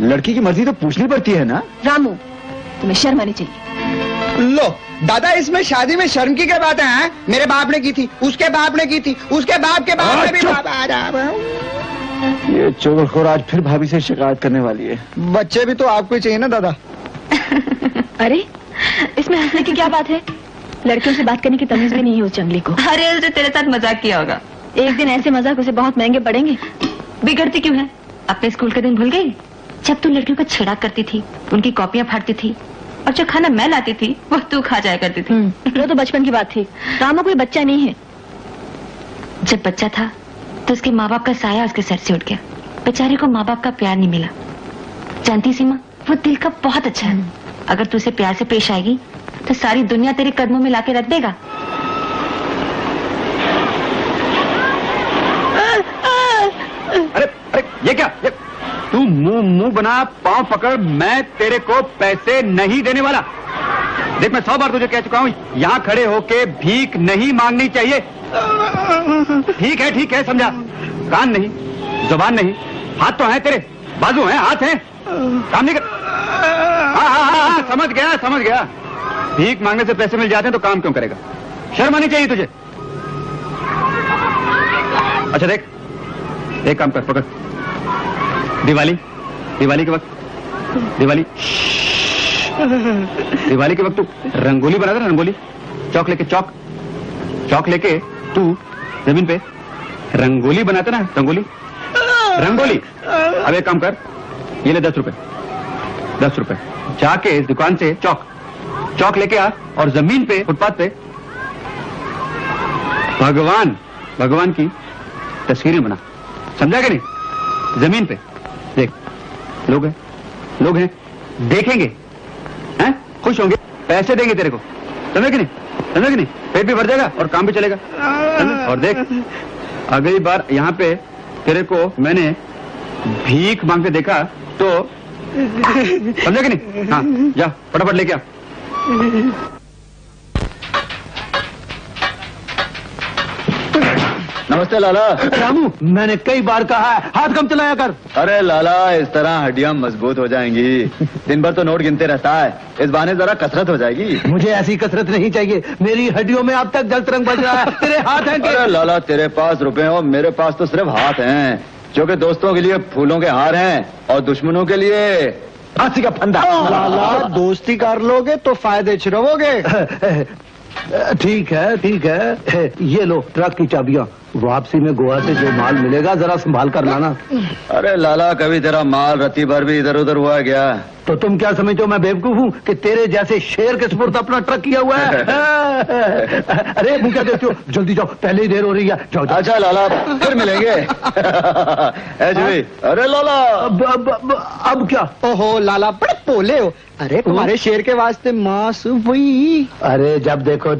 लड़की की मर्जी तो पूछनी पड़ती है ना। रामू, तुम्हें शर्म आनी चाहिए। लो दादा, इसमें शादी में शर्म की क्या बात है? मेरे बाप ने की थी, उसके बाप ने की थी, उसके बाप के बाप ने भी। ये चुगलखोर आज फिर भाभी से शिकायत करने वाली है। बच्चे भी तो आपको ही चाहिए ना दादा। अरे, इसमें हंसने की क्या बात है? लड़कियों से बात करने की तमीज भी नहीं है उस जंगली को। अरे, उसने तेरे साथ मजाक किया होगा। एक दिन ऐसे मजाक उसे बहुत महंगे पड़ेंगे। बिगड़ती क्यों है? अपने स्कूल के दिन भूल गई, जब तू लड़कियों को छेड़ा करती थी, उनकी कॉपियां फाड़ती थी, और जो खाना मैं लाती थी वो तू खा जाया करती थी। वो तो बचपन की बात थी। रामू कोई बच्चा नहीं है। जब बच्चा था तो उसके माँ बाप का साया उसके सर से उठ गया। बेचारे को माँ बाप का प्यार नहीं मिला। जानती सीमा, वो दिल का बहुत अच्छा है। अगर तू उसे प्यार से पेश आएगी तो सारी दुनिया तेरे कदमों में लाके रख देगा। अरे अरे ये क्या? तू मुंह बना, पांव पकड़, मैं तेरे को पैसे नहीं देने वाला। देख, मैं 100 बार तुझे कह चुका हूं, यहाँ खड़े होके भीख नहीं मांगनी चाहिए। ठीक है, समझा? कान नहीं, जुबान नहीं, हाथ तो है तेरे, बाजू हैं, हाथ हैं, काम नहीं कर। हाँ, समझ गया। भीख मांगने से पैसे मिल जाते हैं तो काम क्यों करेगा? शर्म आनी चाहिए तुझे। अच्छा देख, एक काम कर, पकड़। दिवाली के वक्त तू रंगोली बना दे, रंगोली। चौक लेके तू जमीन पे रंगोली बनाते ना, रंगोली। अब एक काम कर, ये ले 10 रुपए। जाके इस दुकान से चौक लेके आ और जमीन पे, फुटपाथ पे भगवान की तस्वीरें बना। समझा कि नहीं? जमीन पे देख, लोग हैं, देखेंगे, हैं, खुश होंगे, पैसे देंगे तेरे को। समझे कि नहीं? पेट भी भर जाएगा और काम भी चलेगा। और देख, अगली बार यहाँ पे तेरे को मैंने भीख मांगते देखा तो समझे कि नहीं? हाँ, जा फटाफट लेके आ। नमस्ते लाला। रामू, मैंने कई बार कहा है हाथ कम चलाया कर। अरे लाला, इस तरह हड्डियां मजबूत हो जाएंगी। दिन भर तो नोट गिनते रहता है, इस बहाने जरा कसरत हो जाएगी। मुझे ऐसी कसरत नहीं चाहिए, मेरी हड्डियों में अब तक जल तरंग बज रहा है। तेरे हाथ हैं अरे लाला, तेरे पास रुपए हो, मेरे पास तो सिर्फ हाथ हैं, जो कि दोस्तों के लिए फूलों के हार हैं और दुश्मनों के लिए फांसी का फंदा। लाला, दोस्ती कर लोगे तो फायदे छिड़ोगे। ठीक है, ये लो ट्रक की चाबियां। वापसी में गोवा से जो माल मिलेगा जरा संभाल कर लाना। अरे लाला, कभी तेरा माल रत्ती भर भी इधर उधर हुआ गया? तो तुम क्या समझते हो मैं बेवकूफ हूँ कि तेरे जैसे शेर के सुपुर्द अपना ट्रक किया हुआ है? अरे मुझे क्या देखते हो, जल्दी जाओ, पहले ही देर हो रही है। जाओ। अच्छा लाला, फिर मिलेंगे। अरे लाला, अब क्या? ओहो लाला, बड़े पोले हो। अरे तुम्हारे शेर के वास्ते मांस वही। अरे जब देखो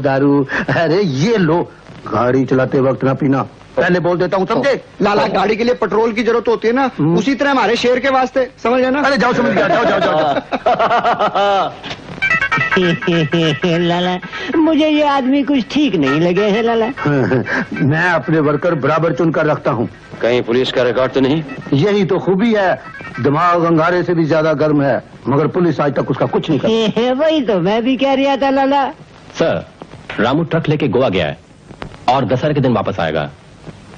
दारू। अरे ये लो, गाड़ी चलाते वक्त ना पीना, पहले बोल देता हूँ, समझे? लाला, गाड़ी के लिए पेट्रोल की जरूरत होती है ना, उसी तरह हमारे शेर के वास्ते, समझ लेना। अरे जाओ, समझ गया, जाओ। लाला, मुझे ये आदमी कुछ ठीक नहीं लगे हैं लाला। मैं अपने वर्कर बराबर चुनकर रखता हूँ। कहीं पुलिस का रिकॉर्ड तो नहीं? यही तो खूबी है, दिमाग अंगारे से भी ज्यादा गर्म है, मगर पुलिस आज तक उसका कुछ नहीं कर। वही तो मैं भी कह रहा था लाला। सर, रामू ट्रक लेके गोवा गया है और दशहरे के दिन वापस आएगा।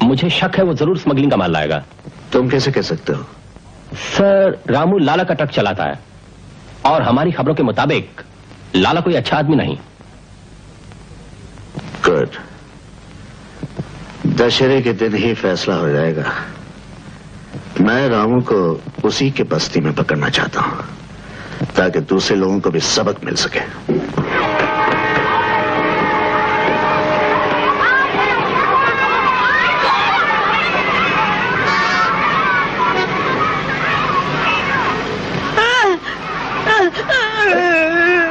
मुझे शक है वो जरूर स्मगलिंग का माल लाएगा। तुम कैसे कह सकते हो? सर, रामू लाला का ट्रक चलाता है और हमारी खबरों के मुताबिक लाला कोई अच्छा आदमी नहीं। गुड, दशहरे के दिन ही फैसला हो जाएगा। मैं रामू को उसी के बस्ती में पकड़ना चाहता हूं ताकि दूसरे लोगों को भी सबक मिल सके।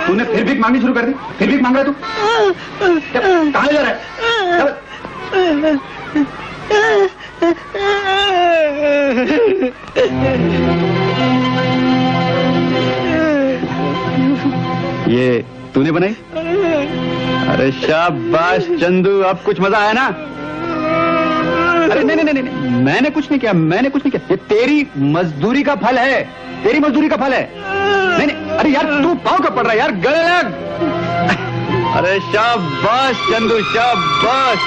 तूने फिर भीख मांगनी शुरू कर दी? फिर भीख मांग रहा है तू? कहाँ जा रहा है? ये तूने बनाई? अरे शाबाश चंदू, अब कुछ मजा आया ना? अरे नहीं, मैंने कुछ नहीं किया, ये तेरी मजदूरी का फल है, नहीं, अरे यार तू पाँव कब पड़ रहा है यार, गले लग। अरे शाबाश चंदू, शाबाश।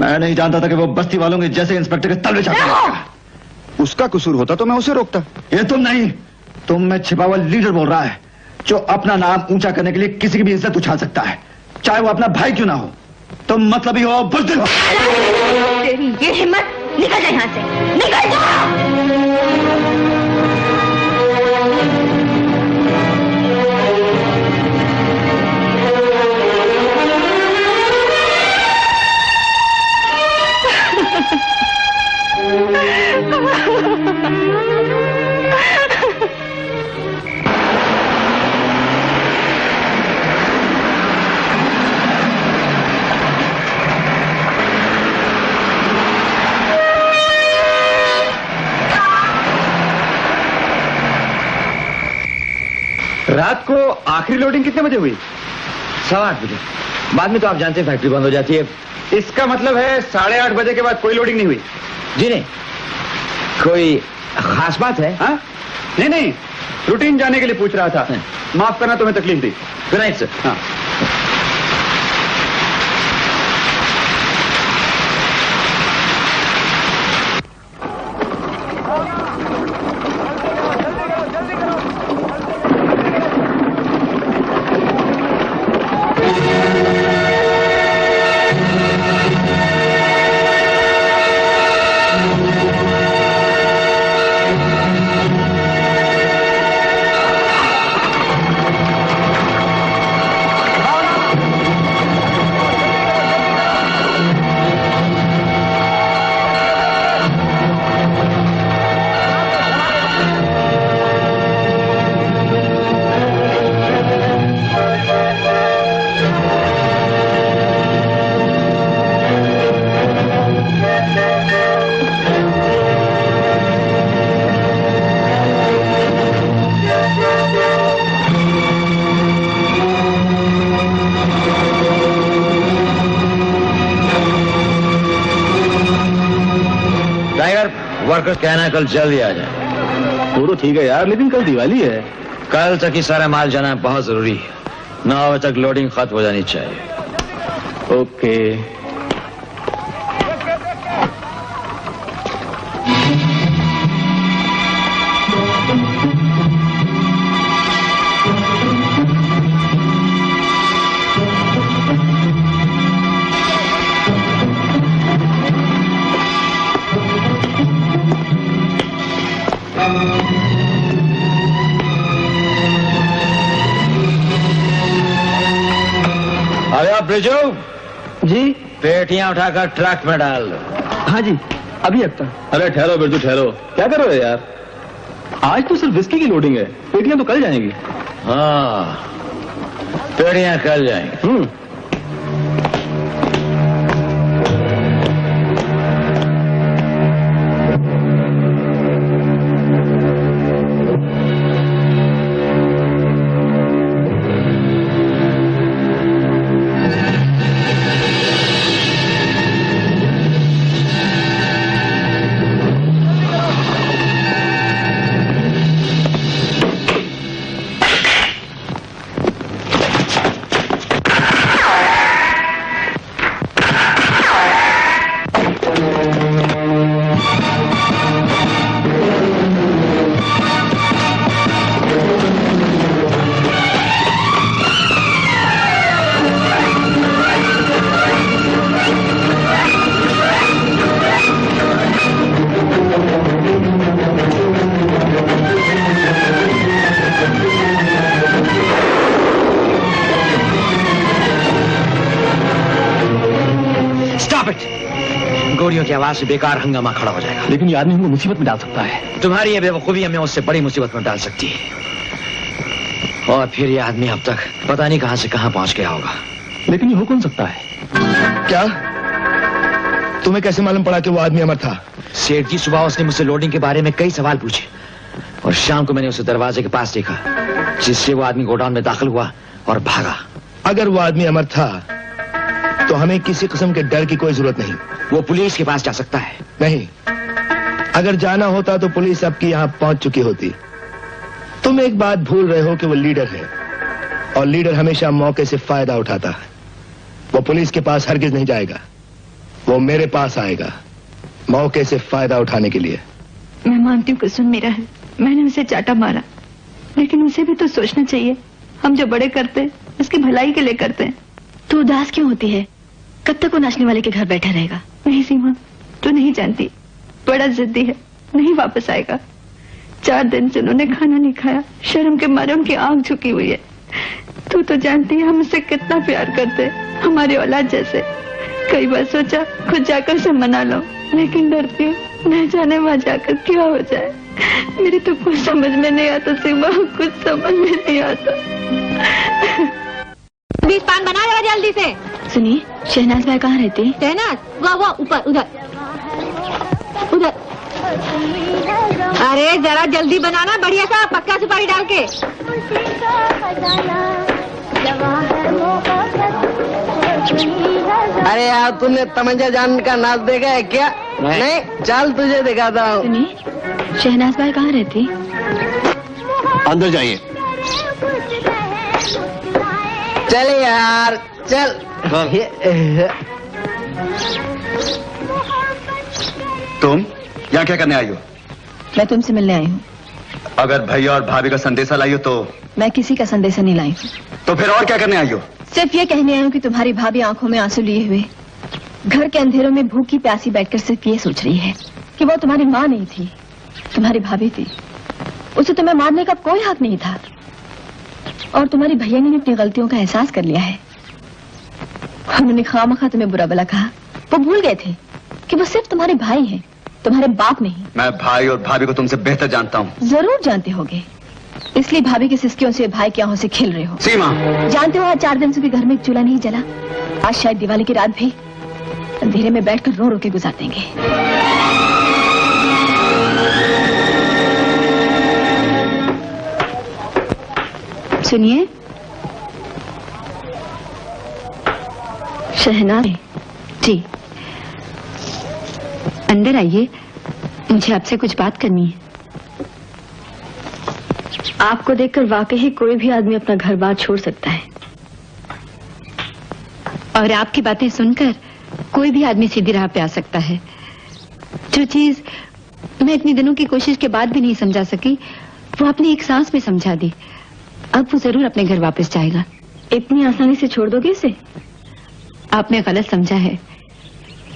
मैं नहीं जानता था कि वो बस्ती वालों के जैसे इंस्पेक्टर के तलवे चाहता। उसका कसूर होता तो मैं उसे रोकता। ये तुम नहीं, तुम में छिपा हुआ लीडर बोल रहा है जो अपना नाम ऊंचा करने के लिए किसी की भी इज्जत उछाल सकता है, चाहे वो अपना भाई क्यों ना हो। तुम मतलबी हो, बुज़दिल हो। तेरी ये हिम्मत, निकल जा यहाँ से, निकल जा। रात को आखिरी लोडिंग कितने बजे हुई? 8:15 बजे। बाद में तो आप जानते हैं फैक्ट्री बंद हो जाती है। इसका मतलब है 8:30 बजे के बाद कोई लोडिंग नहीं हुई? जी नहीं। कोई खास बात है? हाँ? नहीं नहीं, रूटीन जाने के लिए पूछ रहा था। माफ करना तुम्हें तकलीफ दी। Good night sir. हाँ। वर्कर्स कहना है कल जल्दी आ जाए। वो तो ठीक है यार, लेकिन कल दिवाली है। कल तक ही सारा माल जाना बहुत जरूरी है। 9 बजे तक लोडिंग खत्म हो जानी चाहिए। ओके। ब्रिजू जी। पेटियां उठाकर ट्रक में डाल दो। हाँ जी, अभी आता। अरे ठहरो बिरजू ठहरो, क्या कर रहे हो यार? आज तो सिर्फ विस्की की लोडिंग है, पेटियां तो कल जाएंगी। हाँ, पेटियां कल जाएंगी। गोलियों की आवाज से बेकार हंगामा खड़ा हो जाएगा। लेकिन ये आदमी हमको मुसीबत में डाल सकता है। तुम्हारी ये बेवकूफी हमें उससे बड़ी मुसीबत में डाल सकती है। और फिर ये आदमी अब तक पता नहीं कहां से कहां पहुंच गया होगा। लेकिन ये हो कौन सकता है? क्या तुम्हें कैसे मालूम पड़ा कि वो आदमी अमर था? सेठ जी, सुबह उसने मुझसे लोडिंग के बारे में कई सवाल पूछे और शाम को मैंने उसे दरवाजे के पास देखा, जिससे वो आदमी गोडाउन में दाखिल हुआ और भागा। अगर वो आदमी अमर था तो हमें किसी किस्म के डर की कोई जरूरत नहीं। वो पुलिस के पास जा सकता है। नहीं, अगर जाना होता तो पुलिस अब की यहां पहुंच चुकी होती। तुम एक बात भूल रहे हो कि वो लीडर है और लीडर हमेशा मौके से फायदा उठाता है। वो पुलिस के पास हरगिज नहीं जाएगा। वो मेरे पास आएगा मौके से फायदा उठाने के लिए। मैं मानती हूँ कुसुम मेरा है, मैंने उसे चाटा मारा, लेकिन उसे भी तो सोचना चाहिए। हम जो बड़े करते हैं उसकी भलाई के लिए करते हैं। तू उदास क्यों होती है? कब तक वो नाचने वाले के घर बैठा रहेगा? नहीं सीमा, तू नहीं जानती, बड़ा जिद्दी है, नहीं वापस आएगा। 4 दिन से उन्होंने खाना नहीं खाया, शर्म के मारे उनकी आंख झुकी हुई है। तू तो जानती है हम उससे कितना प्यार करते हैं, हमारी औलाद जैसे। कई बार सोचा खुद जाकर उसे मना लो, लेकिन डरती हूँ न जाने वहां जाकर क्या हो जाए। मेरी तो कुछ समझ में नहीं आता सीमा, कुछ समझ में नहीं आता। 20 पान बना जरा जल्दी से। सुनिए, शहनाज भाई कहाँ रहती? शहनाज वो ऊपर उधर उधर। अरे जरा जल्दी बनाना, बढ़िया सा पक्का सुपारी डाल के। अरे यार तूने तमंजा जान का नाच देखा है क्या? नहीं, चल तुझे दिखाता हूँ। सुनिए, शहनाज भाई कहाँ रहती? अंदर जाइए। चल यार चल। तुम यहाँ क्या करने आई हो? मैं तुमसे मिलने आई हूँ। अगर भैया और भाभी का संदेशा लाई हो तो? मैं किसी का संदेशा नहीं लाई हूँ। तो फिर और क्या करने आई हो? सिर्फ ये कहने आई हूँ कि तुम्हारी भाभी आंखों में आंसू लिए हुए घर के अंधेरों में भूखी प्यासी बैठकर सिर्फ ये सोच रही है कि वो तुम्हारी माँ नहीं थी, तुम्हारी भाभी थी। उसे तुम्हें मारने का कोई हक नहीं था, और तुम्हारी भैया ने अपनी गलतियों का एहसास कर लिया है। उन्होंने खामखा तुम्हें बुरा भला कहा। वो भूल गए थे कि वो सिर्फ तुम्हारे भाई हैं, तुम्हारे बाप नहीं। मैं भाई और भाभी को तुमसे बेहतर जानता हूँ। जरूर जानते होगे, इसलिए भाभी की सिसकियों से भाई की आंखों से खेल रहे हो। सीमा, जानते हो आज 4 दिन से भी घर में एक चूल्हा नहीं जला। आज शायद दिवाली की रात भी अंधेरे में बैठकर रो रो के गुजार देंगे। सुनिए, शहनाज जी अंदर आइए, मुझे आपसे कुछ बात करनी है। आपको देखकर वाकई कोई भी आदमी अपना घर बार छोड़ सकता है, और आपकी बातें सुनकर कोई भी आदमी सीधी राह पे आ सकता है। जो चीज मैं इतने दिनों की कोशिश के बाद भी नहीं समझा सकी, वो आपने एक सांस में समझा दी। अब वो जरूर अपने घर वापस जाएगा। इतनी आसानी से छोड़ दोगे इसे? आपने गलत समझा है।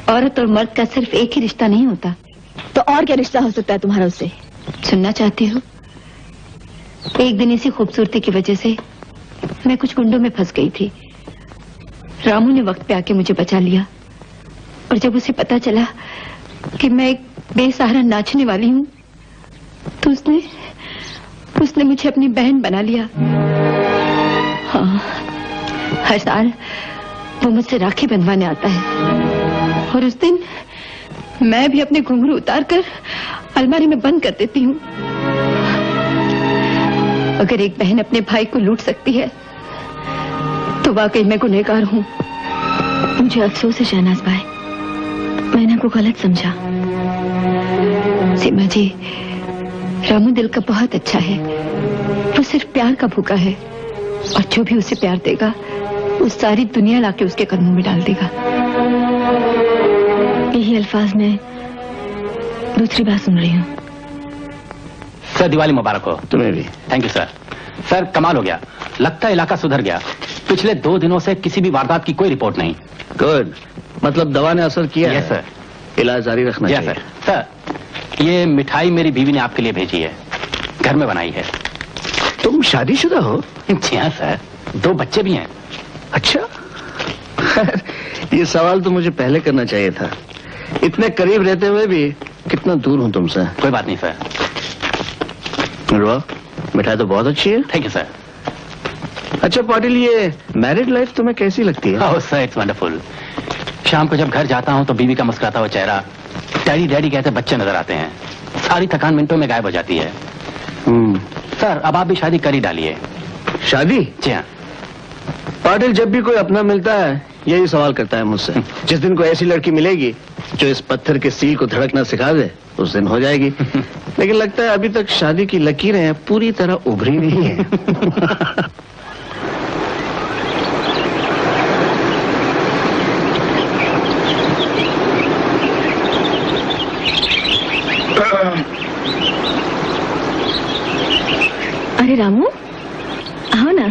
औरत और मर्द का सिर्फ एक ही रिश्ता नहीं होता। तो और क्या रिश्ता हो सकता है तुम्हारा उससे? सुनना चाहती हो? एक दिन इसी खूबसूरती की वजह से मैं कुछ गुंडों में फंस गई थी। रामू ने वक्त पे आके मुझे बचा लिया, और जब उसे पता चला कि मैं एक बेसहारा नाचने वाली हूँ, तो उसने मुझे अपनी बहन बना लिया। हाँ, हर साल वो मुझसे राखी बंधवाने आता है, और उस दिन मैं भी अपने घुंघरू उतारकर अलमारी में बंद कर देती हूँ। अगर एक बहन अपने भाई को लूट सकती है तो वाकई मैं गुनहगार हूँ। मुझे अफसोस है शहनाज भाई, मैंने आपको गलत समझा। सीमा जी, रामू दिल का बहुत अच्छा है। वो सिर्फ प्यार का भूखा है, और जो भी उसे प्यार देगा वो सारी दुनिया लाके उसके कदमों में डाल देगा। यही अल्फाज में दूसरी बात सुन रही हूँ। सर दिवाली मुबारक हो। तुम्हें भी। Thank you sir. सर कमाल हो गया, लगता है इलाका सुधर गया। पिछले 2 दिनों से किसी भी वारदात की कोई रिपोर्ट नहीं। गुड, मतलब दवा ने असर किया यस है। सर। इलाज जारी रखना यस चाहिए। सर, ये मिठाई मेरी बीवी ने आपके लिए भेजी है, घर में बनाई है। तुम शादीशुदा हो? जी हाँ सर, 2 बच्चे भी हैं। अच्छा, ये सवाल तो मुझे पहले करना चाहिए था। इतने करीब रहते हुए भी कितना दूर हूँ तुमसे। कोई बात नहीं सर। मिठाई तो बहुत अच्छी है। Thank you sir. अच्छा पाटिल, ये मैरिड लाइफ तुम्हें कैसी लगती है? Oh sir, it's wonderful. शाम को जब घर जाता हूँ तो बीवी का मुस्कुराता हुआ चेहरा, डैडी डैडी कहते बच्चे नजर आते हैं। सारी थकान मिनटों में गायब हो जाती है। सर अब आप भी शादी कर ही डालिए। शादी? जी हाँ। पाटिल जब भी कोई अपना मिलता है यही सवाल करता है मुझसे। जिस दिन कोई ऐसी लड़की मिलेगी जो इस पत्थर के सील को धड़कना सिखा दे, उस दिन हो जाएगी। लेकिन लगता है अभी तक शादी की लकीरें पूरी तरह उभरी नहीं है। रामू, आओ ना।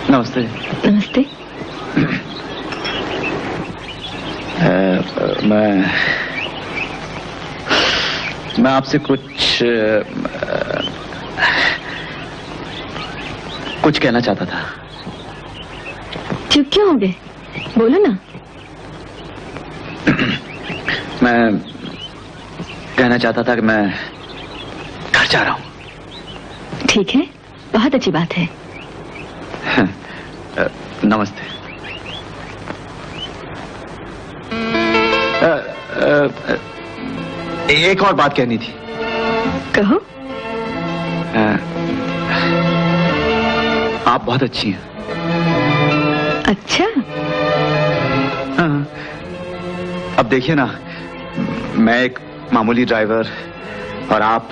नमस्ते। नमस्ते। मैं आपसे कुछ कहना चाहता था। चुप क्यों हो गए? बोलो ना। मैं कहना चाहता था कि मैं घर जा रहा हूं। ठीक है, बहुत अच्छी बात है। नमस्ते। एक और बात कहनी थी। कहो। आप बहुत अच्छी हैं। अच्छा। हाँ। अब देखिए ना, मैं एक मामूली ड्राइवर और आप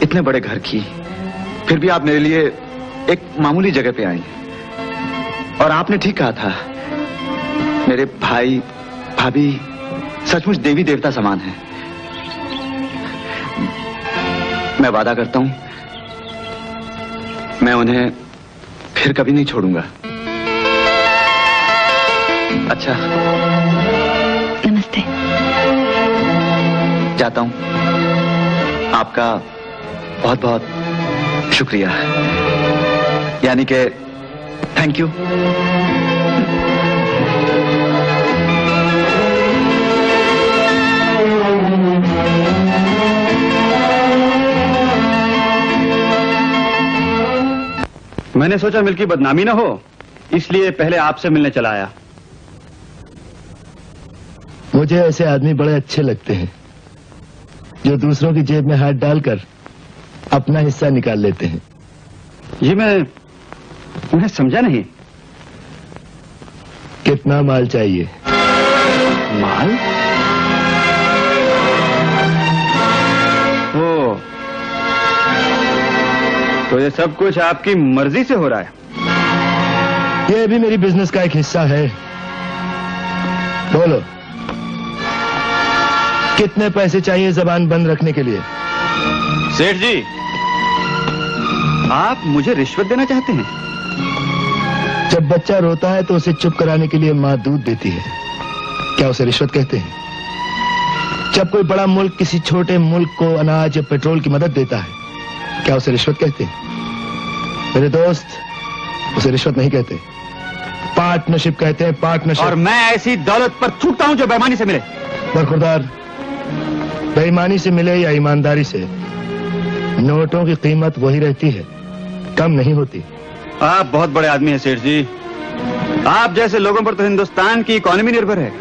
इतने बड़े घर की, फिर भी आप मेरे लिए एक मामूली जगह पे आई। और आपने ठीक कहा था, मेरे भाई भाभी सचमुच देवी देवता समान हैं। मैं वादा करता हूं, मैं उन्हें फिर कभी नहीं छोड़ूंगा। अच्छा, नमस्ते। जाता हूं। आपका बहुत बहुत शुक्रिया, यानी कि थैंक यू। मैंने सोचा मिल की बदनामी ना हो, इसलिए पहले आपसे मिलने चला आया। मुझे ऐसे आदमी बड़े अच्छे लगते हैं जो दूसरों की जेब में हाथ डालकर अपना हिस्सा निकाल लेते हैं। ये मैं उन्हें समझा नहीं। कितना माल चाहिए? माल? ओ, तो ये सब कुछ आपकी मर्जी से हो रहा है? ये भी मेरी बिजनेस का एक हिस्सा है। बोलो, कितने पैसे चाहिए जबान बंद रखने के लिए? सेठ जी, आप मुझे रिश्वत देना चाहते हैं? जब बच्चा रोता है तो उसे चुप कराने के लिए माँ दूध देती है, क्या उसे रिश्वत कहते हैं? जब कोई बड़ा मुल्क किसी छोटे मुल्क को अनाज या पेट्रोल की मदद देता है, क्या उसे रिश्वत कहते हैं? मेरे दोस्त, उसे रिश्वत नहीं कहते, पार्टनरशिप कहते हैं, पार्टनरशिप। और मैं ऐसी दौलत पर छूटता हूं जो बेईमानी से मिले। बरखुरदार, बेईमानी से मिले या ईमानदारी से, नोटों की कीमत वही रहती है, कम नहीं होती। आप बहुत बड़े आदमी हैं सेठ जी। आप जैसे लोगों पर तो हिंदुस्तान की इकोनॉमी निर्भर है,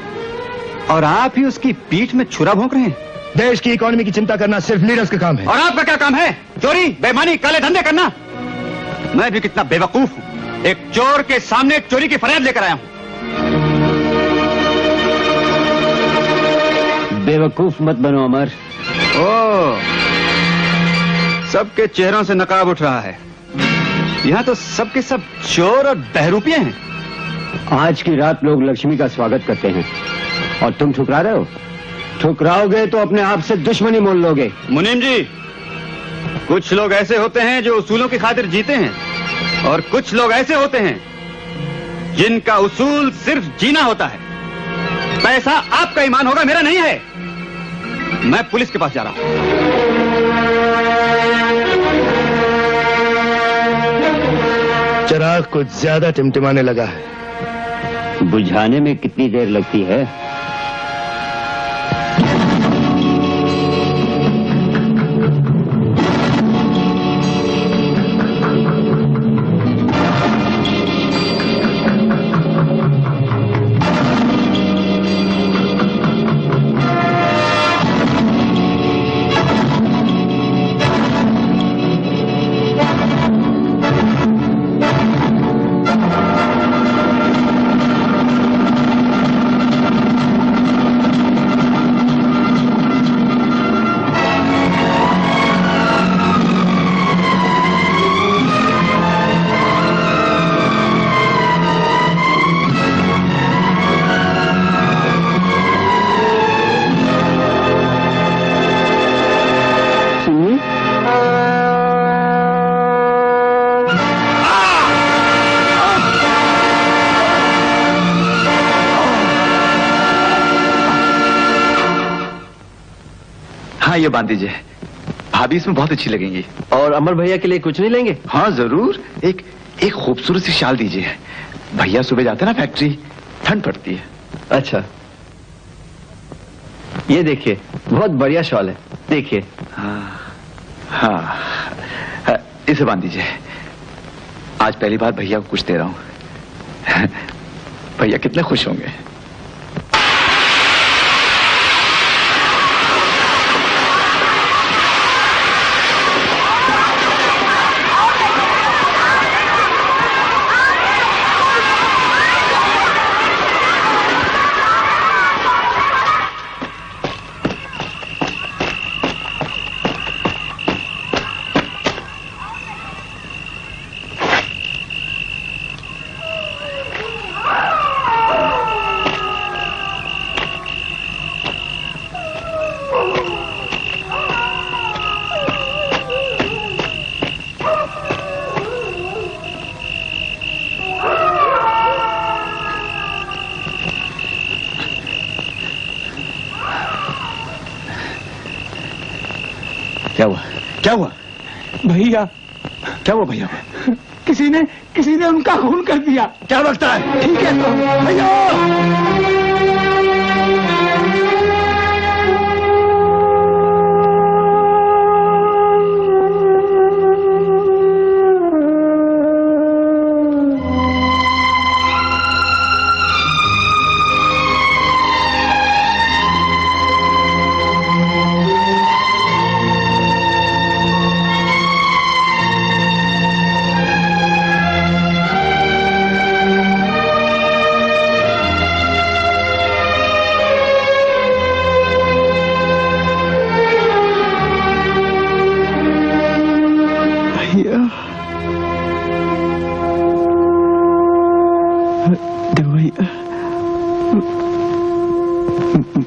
और आप ही उसकी पीठ में छुरा भोंक रहे हैं। देश की इकोनॉमी की चिंता करना सिर्फ लीडर्स का काम है। और आपका क्या काम है? चोरी, बेईमानी, काले धंधे करना। मैं भी कितना बेवकूफ हूं, एक चोर के सामने चोरी की फरियाद लेकर आया हूं। बेवकूफ मत बनो अमर। ओ, सबके चेहरों से नकाब उठ रहा है। यहाँ तो सबके सब चोर और बहरूपिये हैं। आज की रात लोग लक्ष्मी का स्वागत करते हैं और तुम ठुकरा रहे हो। ठुकराओगे तो अपने आप से दुश्मनी मोल लोगे। मुनीम जी, कुछ लोग ऐसे होते हैं जो उसूलों की खातिर जीते हैं, और कुछ लोग ऐसे होते हैं जिनका उसूल सिर्फ जीना होता है। पैसा आपका ईमान होगा, मेरा नहीं है। मैं पुलिस के पास जा रहा हूं। चिराग कुछ ज्यादा टिमटिमाने लगा है। बुझाने में कितनी देर लगती है? हाँ ये बांध दीजिए, भाभी इसमें बहुत अच्छी लगेंगी। और अमर भैया के लिए कुछ नहीं लेंगे? हाँ जरूर, एक खूबसूरत सी शाल दीजिए। भैया सुबह जाते ना फैक्ट्री, ठंड पड़ती है। अच्छा, ये देखिए बहुत बढ़िया शॉल है, देखिए। हाँ, इसे बांध दीजिए। आज पहली बार भैया को कुछ दे रहा हूं। भैया कितने खुश होंगे। क्या हुआ? क्या हुआ भैया? क्या हुआ भैया? किसी ने उनका खून कर दिया। क्या लगता है? ठीक है तो भैया।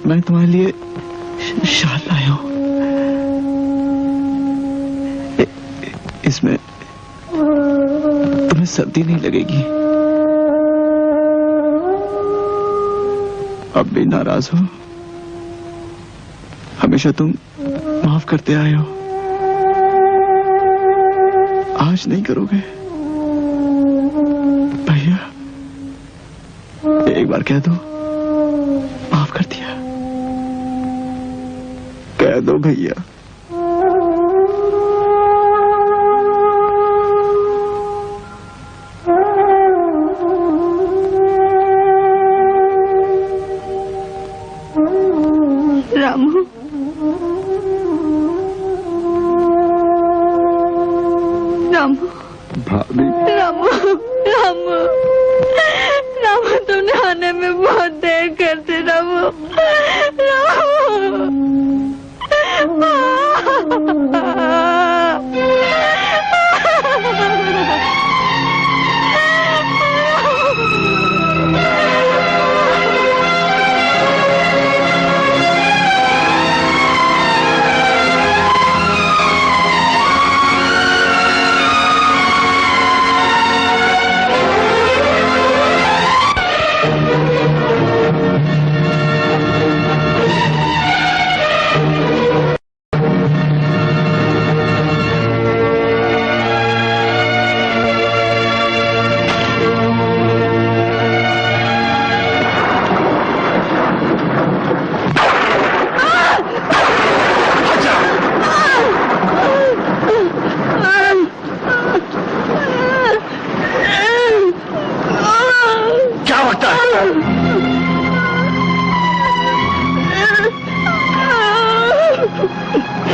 मैं तुम्हारे लिए शाल लाया हूं। इसमें तुम्हें सर्दी नहीं लगेगी। अब भी नाराज हो? हमेशा तुम माफ करते आए हो, आज नहीं करोगे? भैया एक बार कह दो, माफ कर दिया। कह दो भैया। रामू, रामू, भाभी, रामू, रामू, रामू, तुमने आने में बहुत देर करते। रामू, रामू,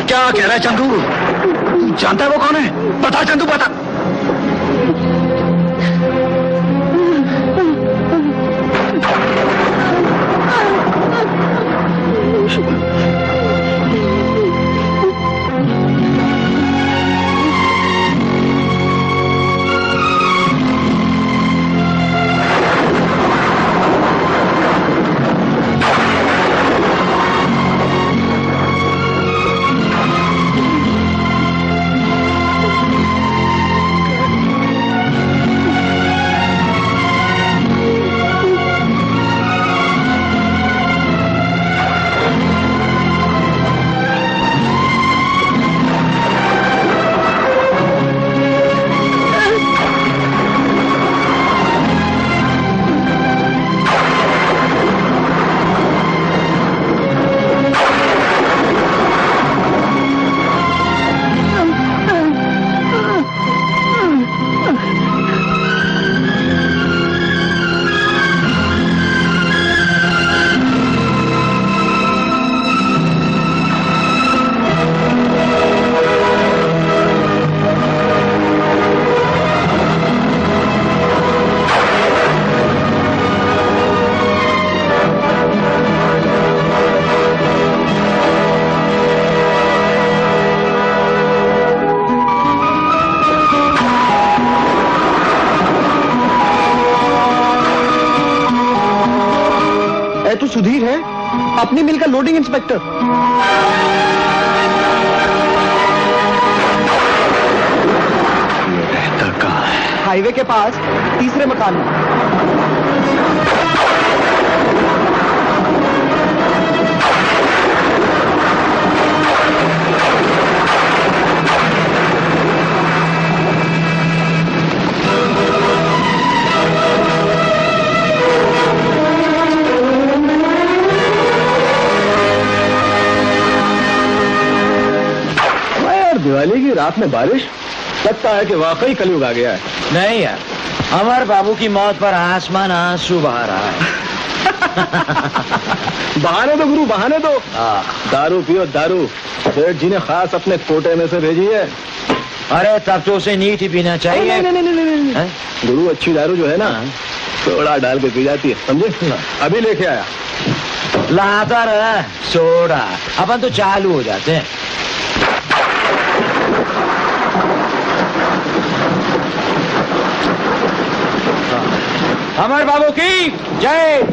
क्या कह रहा है चंदू? जानता है वो कौन है? बता चंदू, बता। सुधीर है, अपनी मिल का लोडिंग इंस्पेक्टर। रहता कहाँ है? हाईवे के पास तीसरे मकान में। दिवाली की रात में बारिश, लगता है कि वाकई कलयुग आ गया है। नहीं यार, अमर बाबू की मौत पर आसमान आंसू बहा रहा है। बहाने दो गुरु, बहाने दो। दारू पियो दारू, सेठ जी ने खास अपने कोटे में से भेजी है। अरे तब तो उसे नीट ही पीना चाहिए। नहीं। गुरु अच्छी दारू जो है ना, सोडा डाल के पी जाती है, समझे? अभी लेके आया। लाता रहा सोडा, अपन तो चालू हो जाते हैं। अमर बाबू की जय।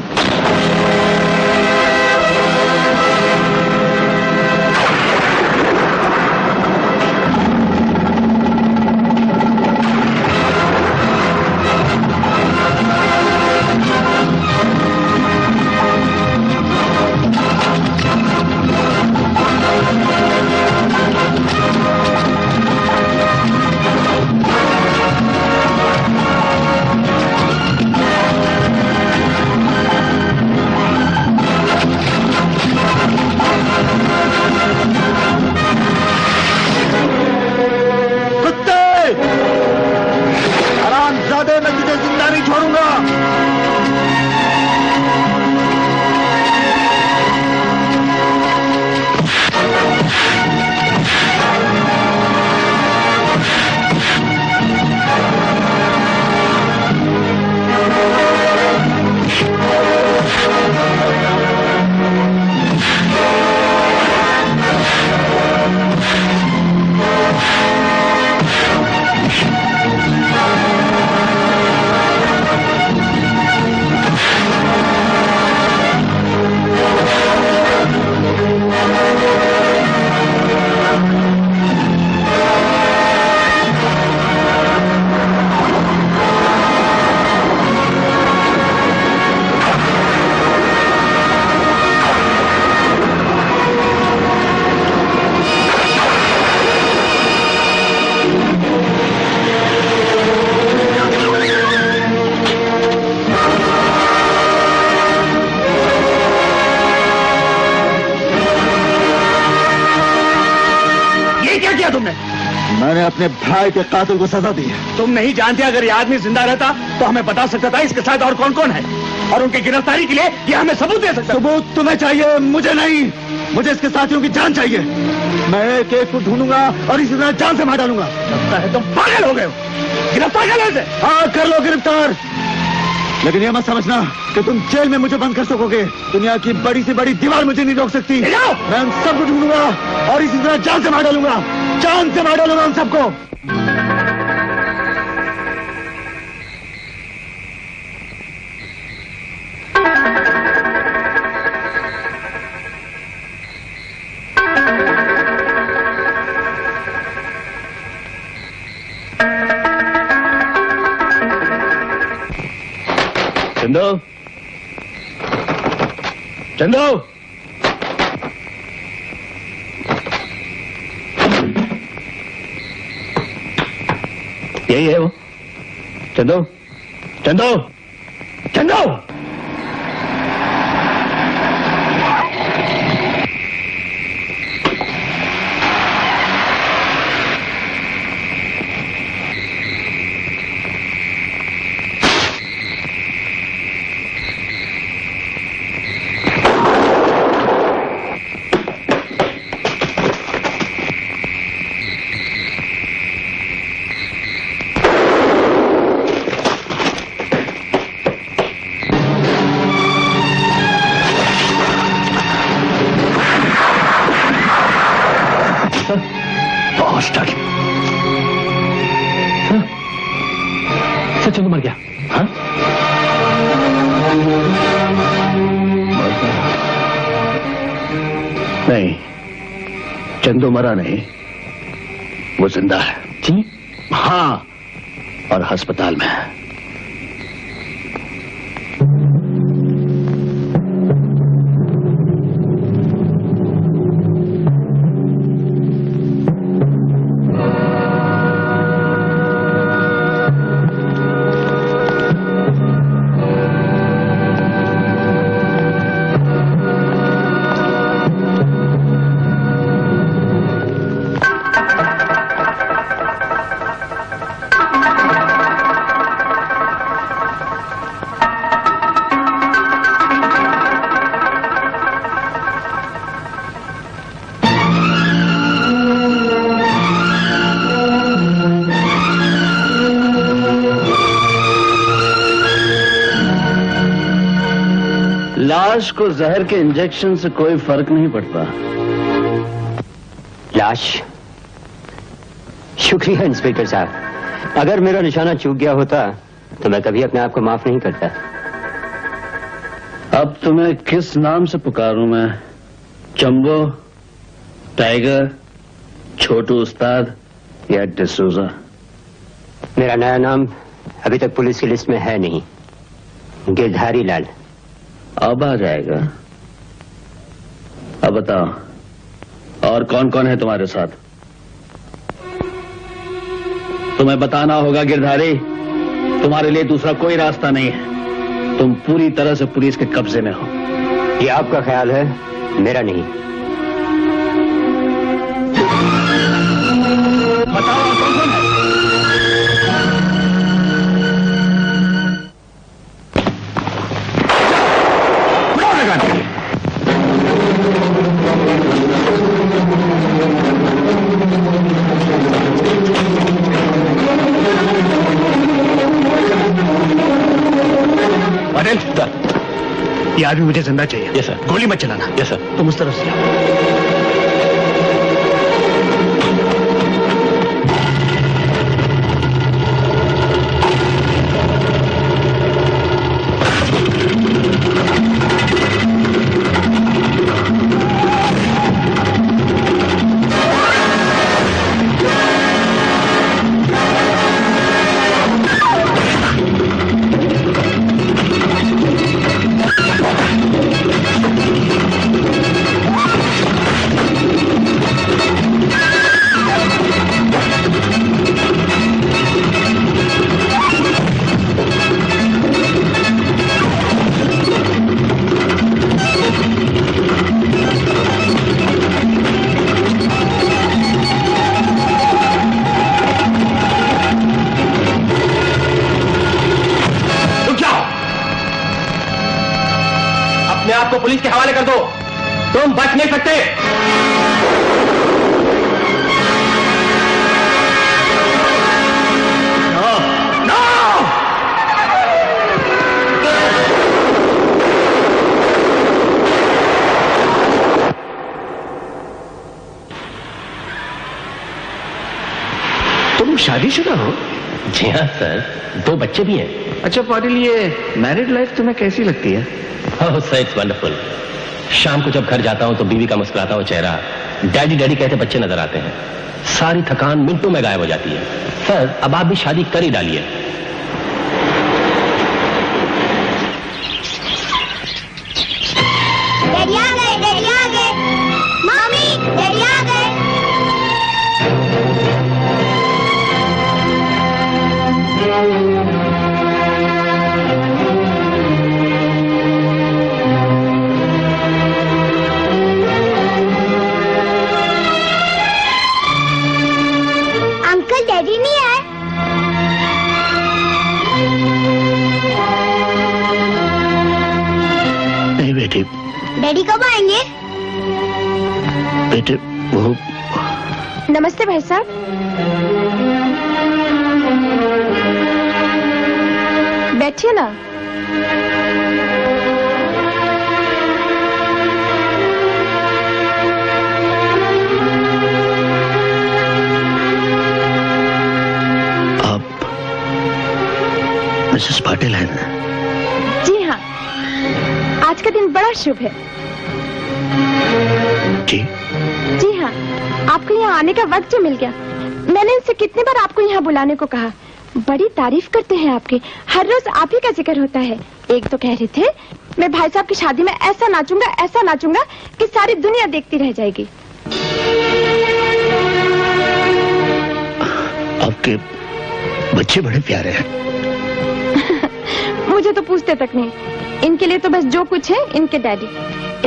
मैंने अपने भाई के कातिल को सजा दी है। तुम नहीं जानते, अगर ये आदमी जिंदा रहता तो हमें बता सकता था इसके साथ और कौन कौन है, और उनकी गिरफ्तारी के लिए ये हमें सबूत दे सकता। सबूत तुम्हें चाहिए, मुझे नहीं। मुझे इसके साथियों की जान चाहिए। मैं एक एक को ढूंढूंगा और इसी तरह जान से मार डालूंगा। लगता है तुम पागल हो गए हो। गिरफ्तार कर लो इसे। हाँ कर लो गिरफ्तार, लेकिन ये मत समझना कि तुम जेल में मुझे बंद कर सकोगे। दुनिया की बड़ी से बड़ी दीवार मुझे नहीं रोक सकती। मैं उन सबको ढूंढूंगा और इसी तरह जान से मार डालूंगा। जान से मार डालूंगा उन सबको। चंदो, चंदो, यही है वो। चंदो, चंदो, चंदो। चंदू मर गया। हाँ? चंदू मरा नहीं, वो जिंदा है। जी? हाँ, और अस्पताल में है। लाश को जहर के इंजेक्शन से कोई फर्क नहीं पड़ता। लाश? शुक्रिया इंस्पेक्टर साहब, अगर मेरा निशाना चूक गया होता तो मैं कभी अपने आप को माफ नहीं करता। अब तुम्हें किस नाम से पुकारूं मैं? चंबो, टाइगर, छोटू उस्ताद या डिसूजा? मेरा नया नाम अभी तक पुलिस की लिस्ट में है नहीं, गिरधारी लाल। अब आ जाएगा। अब बताओ, और कौन कौन है तुम्हारे साथ? तुम्हें बताना होगा गिरधारी, तुम्हारे लिए दूसरा कोई रास्ता नहीं है। तुम पूरी तरह से पुलिस के कब्जे में हो। ये आपका ख्याल है, मेरा नहीं। बताओ कौन कौन है? पटेल, ये आदमी मुझे जिंदा चाहिए। Yes sir. गोली मत चलाना। Yes sir. तुम उस तरफ से जाओ। आपको पुलिस के हवाले कर दो, तुम बच नहीं सकते। तुम शादीशुदा हो? जी हाँ सर, 2 बच्चे भी हैं। अच्छा पाटिल, ये मैरिड लाइफ तुम्हें कैसी लगती है? Oh sir, it's wonderful. शाम को जब घर जाता हूं तो बीवी का मुस्कुराता हुआ चेहरा, डैडी डैडी कहते बच्चे नजर आते हैं, सारी थकान मिनटों में गायब हो जाती है। सर अब आप भी शादी कर ही डालिए। डैडी आ गए, डैडी आ गए, मम्मी डैडी आ गए। अंकल डैडी नहीं आए? नहीं बेटी। डैडी कब आएंगे? बेटे वो। नमस्ते भाई साहब। बैठिए ना। आप मिसेस पाटिल हैं ना? जी हाँ, आज का दिन बड़ा शुभ है। जी? जी हाँ, आपको यहाँ आने का वक्त जो मिल गया। मैंने इनसे कितनी बार आपको यहाँ बुलाने को कहा। बड़ी तारीफ करते हैं आपकी, हर रोज आप ही का जिक्र होता है। एक तो कह रहे थे मैं भाई साहब की शादी में ऐसा नाचूंगा कि सारी दुनिया देखती रह जाएगी। आपके बच्चे बड़े प्यारे हैं। मुझे तो पूछते तक नहीं, इनके लिए तो बस जो कुछ है इनके डैडी।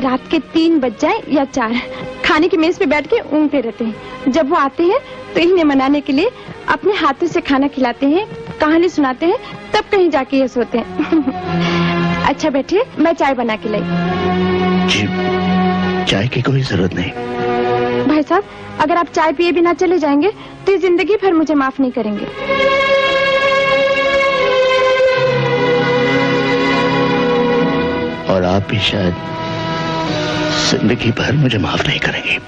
रात के 3 बज जाए या 4, खाने की मेज पे बैठ के ऊँगते रहते हैं। जब वो आते हैं तो इन्हें मनाने के लिए अपने हाथों से खाना खिलाते हैं, कहानी सुनाते हैं, तब कहीं जाके ये सोते हैं। अच्छा बैठिए, मैं चाय बना के लाई। जी, चाय की कोई जरूरत नहीं। भाई साहब, अगर आप चाय पिए बिना चले जाएंगे तो ये जिंदगी भर मुझे माफ नहीं करेंगे। और आप भी शायद जिंदगी भर मुझे माफ नहीं करेंगे।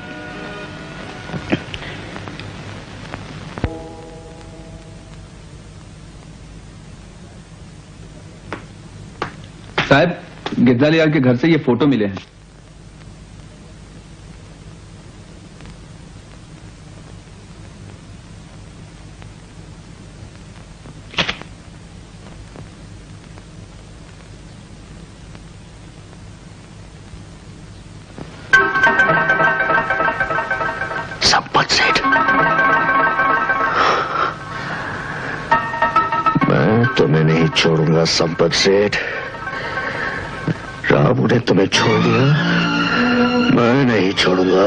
साहब, गिरजालियाल के घर से ये फोटो मिले हैं। संपत सेठ, मैं तुम्हें नहीं छोड़ूंगा संपत सेठ। रामू ने तुम्हें छोड़ दिया, मैं नहीं छोड़ूंगा।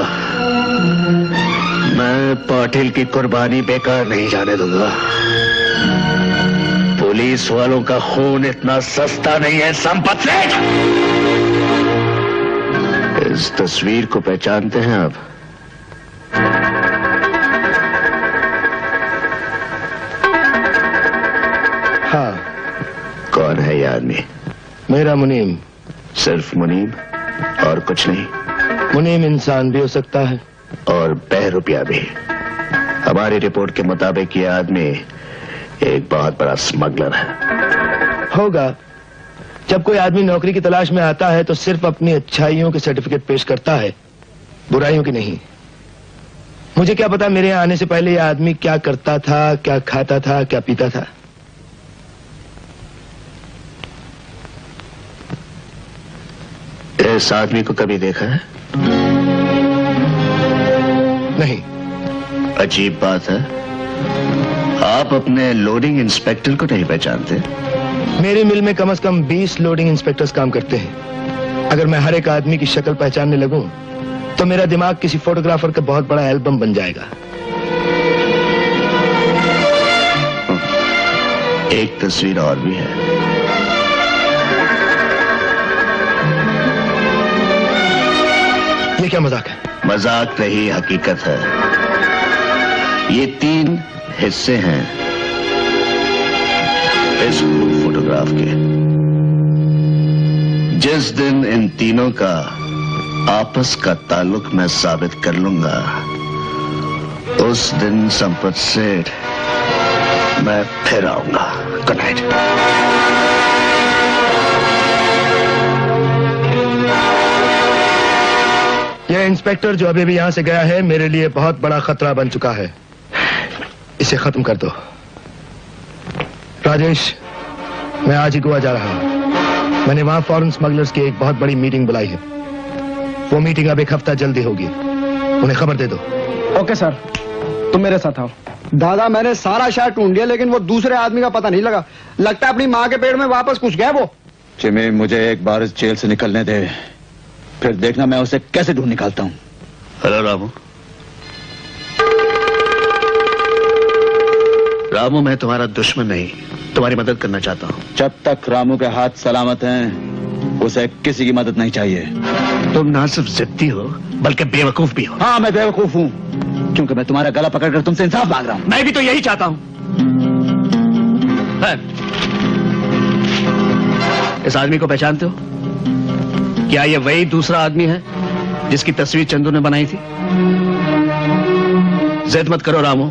मैं पाटिल की कुर्बानी बेकार नहीं जाने दूंगा। पुलिस वालों का खून इतना सस्ता नहीं है संपत सेठ। इस तस्वीर को पहचानते हैं आप? हाँ। कौन है ये आदमी? मेरा मुनीम। सिर्फ मुनीम और कुछ नहीं? मुनीम इंसान भी हो सकता है और बहरूपिया भी। हमारी रिपोर्ट के मुताबिक ये आदमी एक बहुत बड़ा स्मगलर है। होगा। जब कोई आदमी नौकरी की तलाश में आता है तो सिर्फ अपनी अच्छाइयों के सर्टिफिकेट पेश करता है, बुराइयों की नहीं। मुझे क्या पता मेरे यहाँ आने से पहले यह आदमी क्या करता था, क्या खाता था, क्या पीता था। इस आदमी को कभी देखा है? नहीं। अजीब बात है, आप अपने लोडिंग इंस्पेक्टर को नहीं पहचानते? मेरी मिल में कम से कम 20 लोडिंग इंस्पेक्टर्स काम करते हैं। अगर मैं हर एक आदमी की शक्ल पहचानने लगूं तो मेरा दिमाग किसी फोटोग्राफर का बहुत बड़ा एल्बम बन जाएगा। एक तस्वीर और भी है। ये क्या मजाक है? मजाक नहीं, हकीकत है। ये 3 हिस्से हैं इस फोटोग्राफ के। जिस दिन इन तीनों का आपस का ताल्लुक मैं साबित कर लूंगा, उस दिन संपत सेठ मैं फिर आऊंगा। Good night. यह इंस्पेक्टर जो अभी भी यहां से गया है मेरे लिए बहुत बड़ा खतरा बन चुका है। इसे खत्म कर दो। राजेश, मैं आज ही गोवा जा रहा हूं। मैंने वहां फॉरेन स्मगलर्स की एक बहुत बड़ी मीटिंग बुलाई है। वो मीटिंग अब 1 हफ्ता जल्दी होगी। उन्हें खबर दे दो। ओके सर, तुम मेरे साथ आओ। दादा, मैंने सारा शहर ढूंढ लिया लेकिन वो दूसरे आदमी का पता नहीं लगा। लगता है अपनी माँ के पेट में वापस घुस गया वो। चिमी, मुझे एक बार इस जेल से निकलने दे, फिर देखना मैं उसे कैसे ढूंढ निकालता हूं। हेलो रामू। रामू, मैं तुम्हारा दुश्मन नहीं, तुम्हारी मदद करना चाहता हूं। जब तक रामू के हाथ सलामत हैं, उसे किसी की मदद नहीं चाहिए। तुम ना सिर्फ जिद्दी हो बल्कि बेवकूफ भी हो। हाँ, मैं बेवकूफ हूँ क्योंकि मैं तुम्हारा गला पकड़कर तुमसे इंसाफ मांग रहा हूँ। मैं भी तो यही चाहता हूँ। इस आदमी को पहचानते हो? क्या ये वही दूसरा आदमी है जिसकी तस्वीर चंदू ने बनाई थी? जिद मत करो रामू,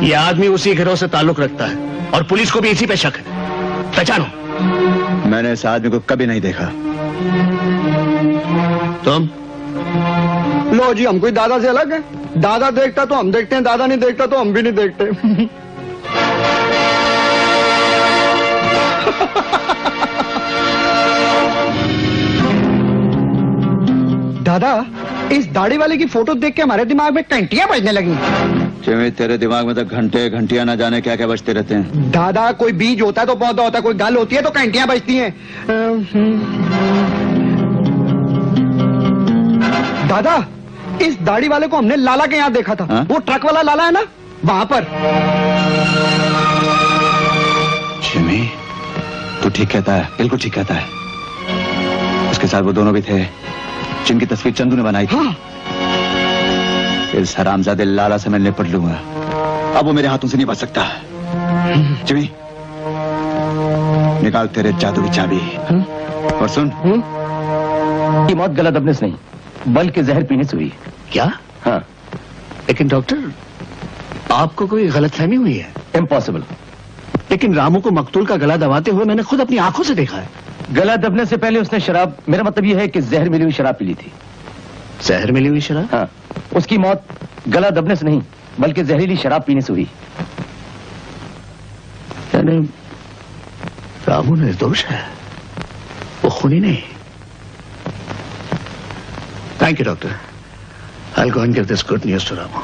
ये आदमी उसी गिरोह से ताल्लुक रखता है और पुलिस को भी इसी पे शक है। पहचानो। मैंने इस आदमी को कभी नहीं देखा। तुम लो जी, हम कोई दादा से अलग है? दादा देखता तो हम देखते हैं, दादा नहीं देखता तो हम भी नहीं देखते। दादा, इस दाढ़ी वाले की फोटो देख के हमारे दिमाग में घंटियां बजने लगी। चिमी, तेरे दिमाग में तो घंटे घंटियां ना जाने क्या क्या बजते रहते हैं। दादा, कोई बीज होता है तो पौधा होता है, कोई गल होती है तो घंटियां बजती हैं। दादा, इस दाढ़ी वाले को हमने लाला के यहाँ देखा था। वो ट्रक वाला लाला है ना, वहां पर। चिमी, तू ठीक कहता है, बिल्कुल ठीक कहता है। उसके साथ वो दोनों भी थे जिनकी तस्वीर चंदू ने बनाई थी। हाँ। इस हरामजादे लाला से मैं निपट लूंगा। अब वो मेरे हाथों से नहीं बच सकता। चिमी, निकाल तेरे जादू की चाबी। और सुन, ये मौत गलत दबने से नहीं बल्कि जहर पीने से हुई। क्या? हाँ। लेकिन डॉक्टर, आपको कोई गलतफहमी हुई है? इम्पॉसिबल। लेकिन रामू को मकतूल का गला दबाते हुए मैंने खुद अपनी आंखों से देखा है। गला दबने से पहले उसने शराब, मेरा मतलब यह है कि जहर मिली हुई शराब पी ली थी। जहर मिली हुई शराब? हाँ। उसकी मौत गला दबने से नहीं बल्कि जहरीली शराब पीने से हुई। यानी रामू निर्दोष है, वो खूनी नहीं। Thank you doctor. I'll go and give this good news to Ramu.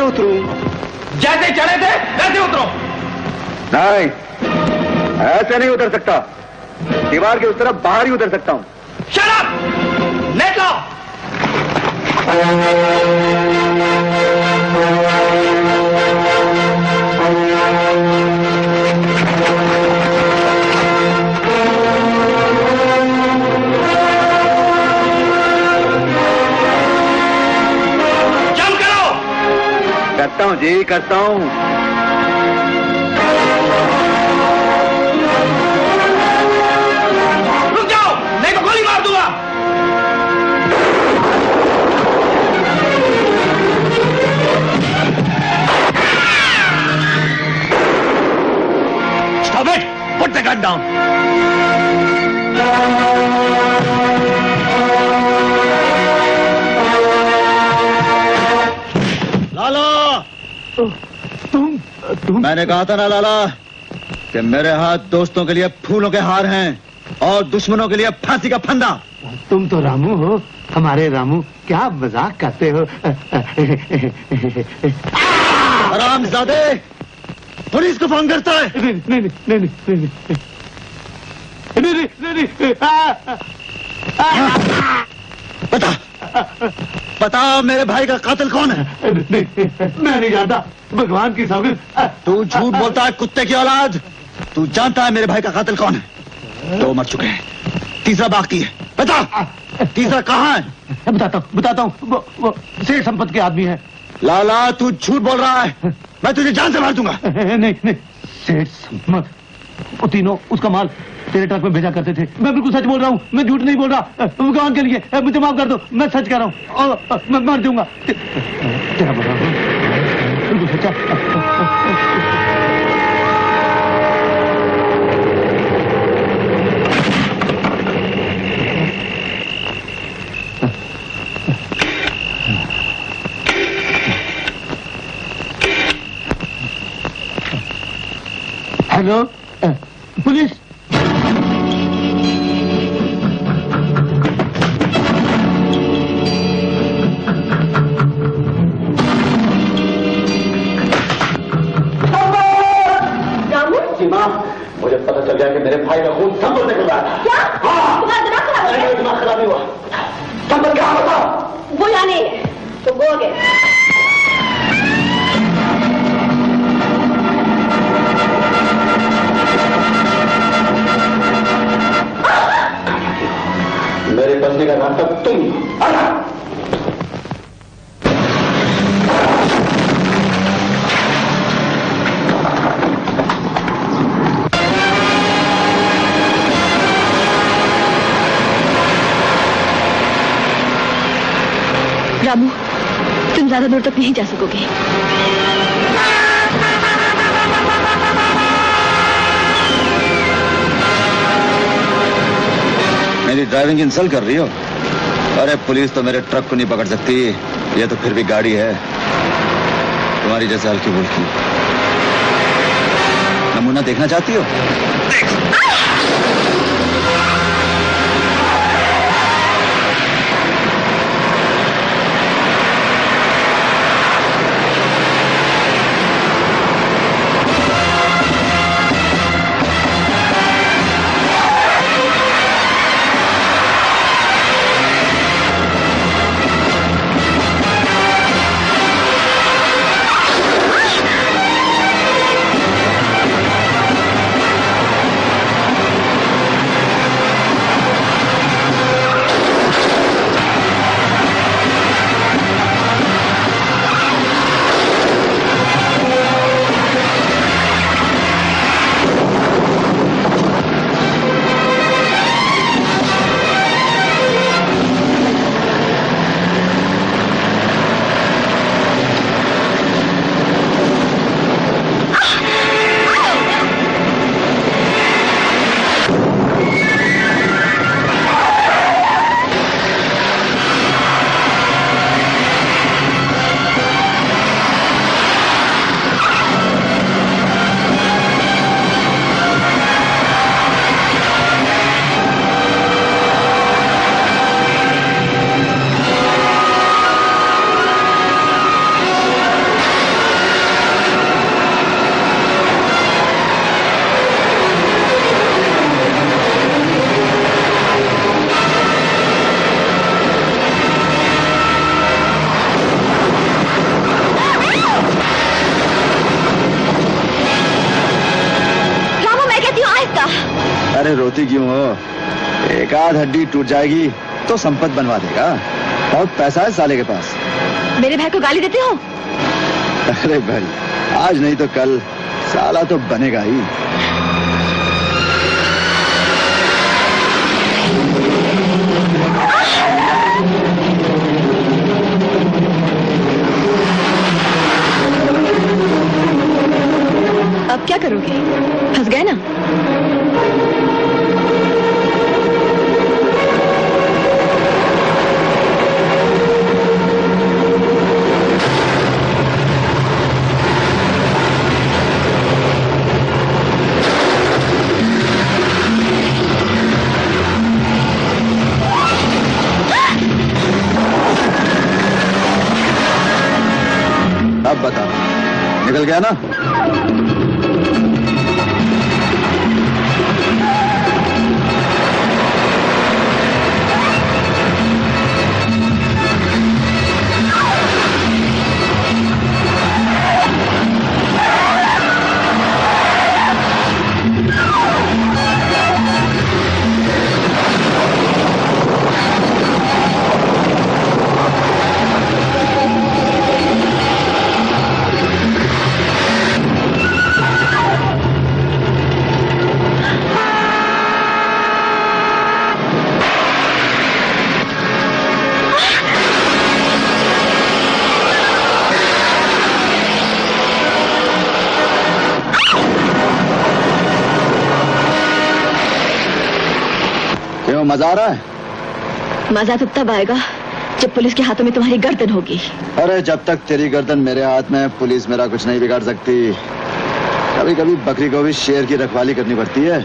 उतरूं? जैसे चढ़े थे वैसे उतरो। नहीं, ऐसे नहीं उतर सकता। दीवार के उस तरफ बाहर ही उतर सकता हूं। Shut up! लेट लो। जंप करो। करता हूं जी, करता हूं। रुक जाओ, नहीं तो गोली मार दूंगा। Stop it! Put the gun down. लाला, तुम मैंने कहा था ना लाला कि मेरे हाथ दोस्तों के लिए फूलों के हार हैं और दुश्मनों के लिए फांसी का फंदा। तुम तो रामू हो, हमारे रामू। क्या मजाक करते हो। हरामजादे, पुलिस को फोन करता है। नहीं नहीं नहीं नहीं नहीं नहीं नहीं नहीं। बता, बता मेरे भाई का कातिल कौन है? मैं नहीं जानता, भगवान की सौगंध। तू झूठ बोलता है कुत्ते की औलाद। तू जानता है मेरे भाई का कातिल कौन है? 2 मर चुके हैं, तीसरा बाकी है। बता, तीसरा कहाँ है? बताता हूँ। वो सेठ संपत के आदमी है। लाला, तू झूठ बोल रहा है। मैं तुझे जान से मार दूंगा। नहीं नहीं, सेठ संपत, वो तीनों उसका माल तेरे ट्रक में भेजा करते थे। मैं बिल्कुल सच बोल रहा हूँ, मैं झूठ नहीं बोल रहा। भगवान के लिए मुझे माफ कर दो, मैं सच कह रहा हूँ और मैं मर दूंगा। तेरा बोल रहा हूँ, बिल्कुल सच्चा। Hello, police. मुझे पता चल गया कि मेरे भाई का खून संपत निकल रहा है। क्या? हाँ। तुम्हारा दिमाग खराब हो गया? दिमाग खराब नहीं हुआ। संपत क्या बताओ? वो यहाँ नहीं है, तो गो गए। मेरे बचने का रास्ता तुम आना। रामू, तुम ज्यादा दूर तक नहीं जा सकोगे। मेरी ड्राइविंग इंसल्ट कर रही हो? अरे पुलिस तो मेरे ट्रक को नहीं पकड़ सकती, ये तो फिर भी गाड़ी है। तुम्हारी जैसे हल्की फुल्की नमूना देखना चाहती हो? अरे रोती क्यों हो? एक आध हड्डी टूट जाएगी तो संपत्ति बनवा देगा। बहुत पैसा है साले के पास। मेरे भाई को गाली देते हो? अरे भाई, आज नहीं तो कल साला तो बनेगा ही। अब क्या करोगे? फंस गए ना? अब बता, निकल गया ना? मजा आ रहा है? मजा तो तब आएगा जब पुलिस के हाथों में तुम्हारी गर्दन होगी। अरे जब तक तेरी गर्दन मेरे हाथ में, पुलिस मेरा कुछ नहीं बिगाड़ सकती। कभी कभी बकरी को भी शेर की रखवाली करनी पड़ती है।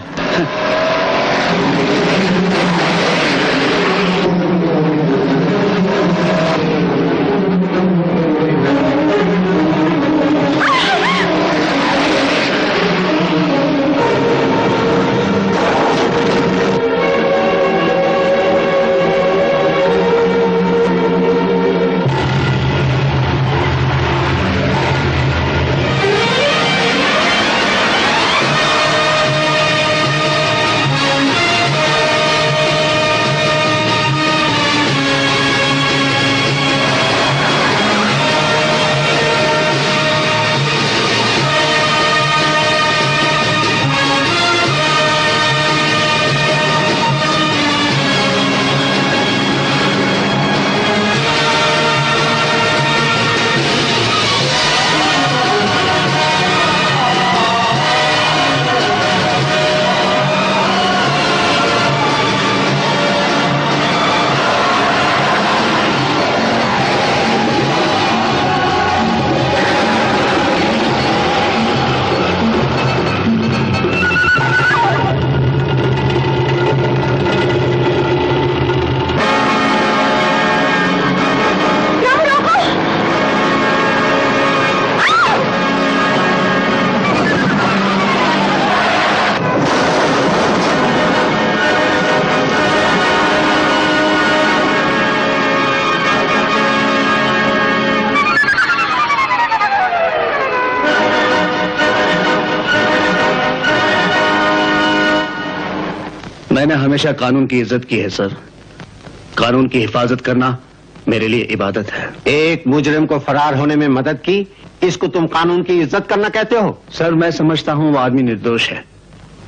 मैंने हमेशा कानून की इज्जत की है सर। कानून की हिफाजत करना मेरे लिए इबादत है। एक मुजरिम को फरार होने में मदद की, इसको तुम कानून की इज्जत करना कहते हो? सर मैं समझता हूं वो आदमी निर्दोष है।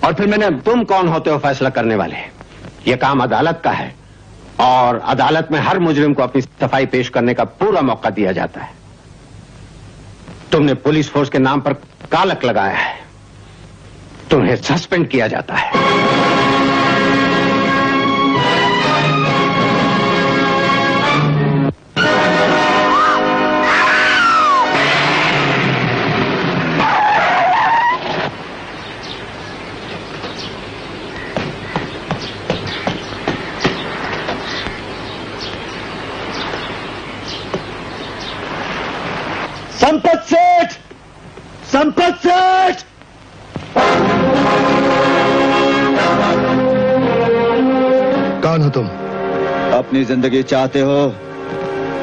और फिर तुम कौन होते हो फैसला करने वाले? यह काम अदालत का है और अदालत में हर मुजरिम को अपनी सफाई पेश करने का पूरा मौका दिया जाता है। तुमने पुलिस फोर्स के नाम पर कालक लगाया है, तुम्हें सस्पेंड किया जाता है। संपत सेठ! संपत सेठ! कौन हो तुम? अपनी जिंदगी चाहते हो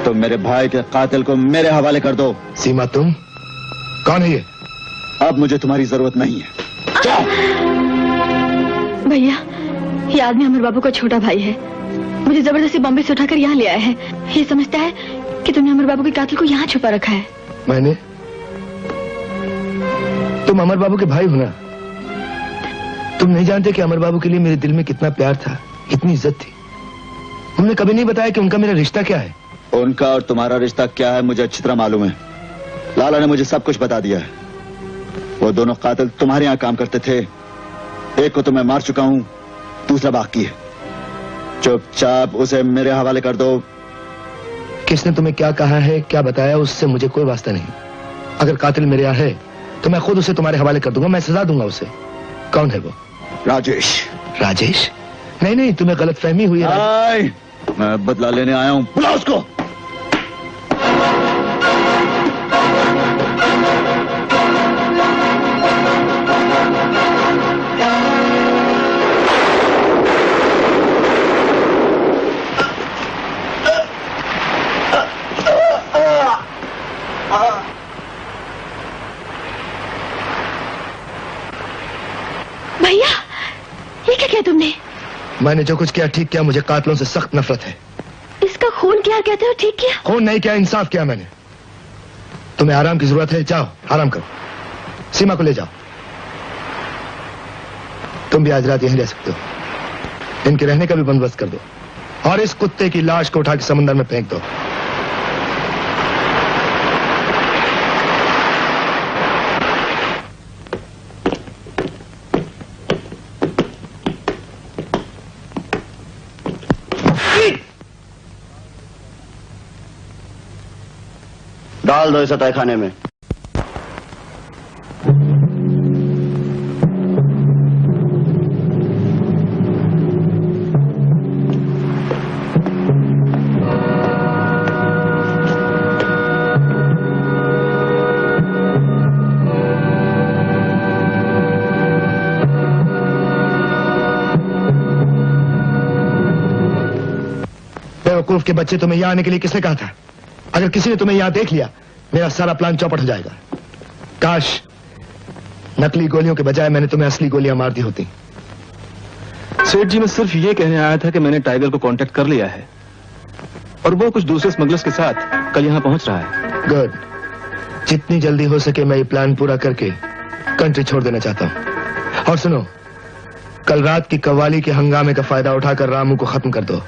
तो मेरे भाई के कातिल को मेरे हवाले कर दो। सीमा तुम? कौन है ये? अब मुझे तुम्हारी जरूरत नहीं है। जाओ। भैया, ये आदमी अमर बाबू का छोटा भाई है। मुझे जबरदस्ती बॉम्बे से उठाकर यहाँ ले आया है। ये समझता है कि तुमने अमर बाबू के कातिल को यहाँ छुपा रखा है। मैंने? तुम अमर बाबू के भाई हो ना? तुम नहीं जानते कि अमर बाबू के लिए मेरे दिल में कितना प्यार था, कितनी इज्जत थी। तुमने कभी नहीं बताया कि उनका मेरा रिश्ता क्या है। उनका और तुम्हारा रिश्ता क्या है मुझे अच्छी तरह मालूम है। लाला ने मुझे सब कुछ बता दिया है। वो दोनों कातिल तुम्हारे यहाँ काम करते थे। एक को तो मैं मार चुका हूँ, दूसरा बाकी है। चुपचाप उसे मेरे हवाले कर दो। किसने तुम्हें क्या कहा है, क्या बताया, उससे मुझे कोई वास्ता नहीं। अगर कातिल मेरे यहाँ है तो मैं खुद उसे तुम्हारे हवाले कर दूंगा। मैं सजा दूंगा उसे। कौन है वो? राजेश। राजेश? नहीं नहीं, तुम्हें गलत फहमी हुई है। मैं बदला लेने आया हूँ, बुलाओ उसको। भैया, ये क्या किया तुमने? मैंने जो कुछ किया ठीक किया। मुझे कातिलों से सख्त नफरत है। इसका खून किया कहते हो ठीक किया? खून नहीं किया, इंसाफ किया मैंने। तुम्हें आराम की जरूरत है, जाओ आराम करो। सीमा को ले जाओ। तुम भी आज रात यहीं रह सकते हो। इनके रहने का भी बंदोबस्त कर दो और इस कुत्ते की लाश को उठा के समंदर में फेंक दो। डाल दो इसे तहखाने में। बेवकूफ के बच्चे, तुम्हें यहाँ आने के लिए किसने कहा था? अगर किसी ने तुम्हें यहाँ देख लिया, मेरा सारा प्लान चौपट हो जाएगा। काश नकली गोलियों के बजाय मैंने तुम्हें असली गोलियां मार दी होती। सेठ जी, मैं सिर्फ ये कहने आया था कि मैंने टाइगर को कांटेक्ट कर लिया है और वो कुछ दूसरे स्मगलर्स के साथ कल यहाँ पहुंच रहा है। गुड। जितनी जल्दी हो सके मैं ये प्लान पूरा करके कंट्री छोड़ देना चाहता हूँ। और सुनो, कल रात की कव्वाली के हंगामे का फायदा उठाकर रामू को खत्म कर दो।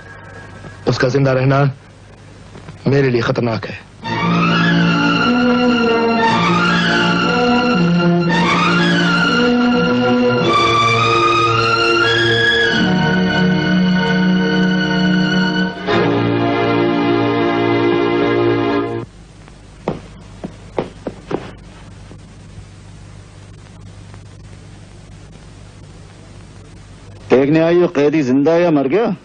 उसका जिंदा रहना मेरे लिए खतरनाक है। देखने आई हो कैदी जिंदा है या मर गया?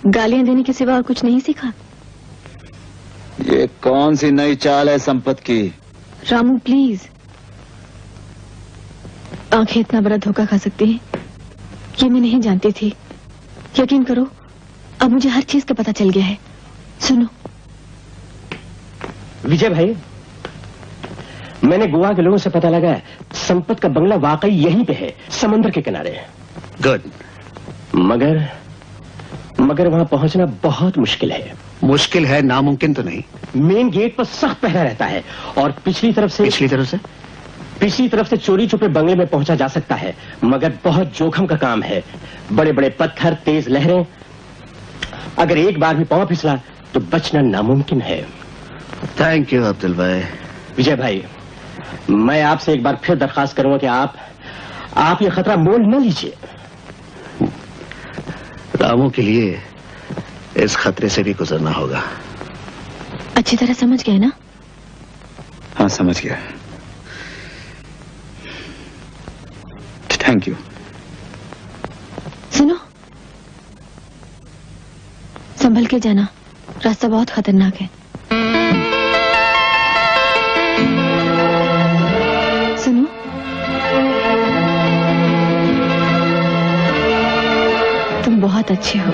गालियां देने के सिवा और कुछ नहीं सीखा। ये कौन सी नई चाल है संपत की? रामू प्लीज, आंखें इतना बड़ा धोखा खा सकती हैं, ये मैं नहीं जानती थी। यकीन करो, अब मुझे हर चीज का पता चल गया है। सुनो विजय भाई, मैंने गोवा के लोगों से पता लगा है, संपत का बंगला वाकई यहीं पे है, समंदर के किनारे। गुड। मगर वहां पहुंचना बहुत मुश्किल है। मुश्किल है, नामुमकिन तो नहीं। मेन गेट पर सख्त पहरा रहता है और पिछली तरफ से चोरी छुपे बंगले में पहुंचा जा सकता है, मगर बहुत जोखिम का काम है। बड़े बड़े पत्थर, तेज लहरें, अगर एक बार भी पांव फिसला तो बचना नामुमकिन है। थैंक यू अब्दुल भाई। विजय भाई, मैं आपसे एक बार फिर दरखास्त करूंगा कि आप ये खतरा मोल न लीजिए। रामू के लिए इस खतरे से भी गुजरना होगा। अच्छी तरह समझ गए ना? हाँ, समझ गया। Thank you. सुनो, संभल के जाना, रास्ता बहुत खतरनाक है। सुनो, तुम बहुत अच्छे हो।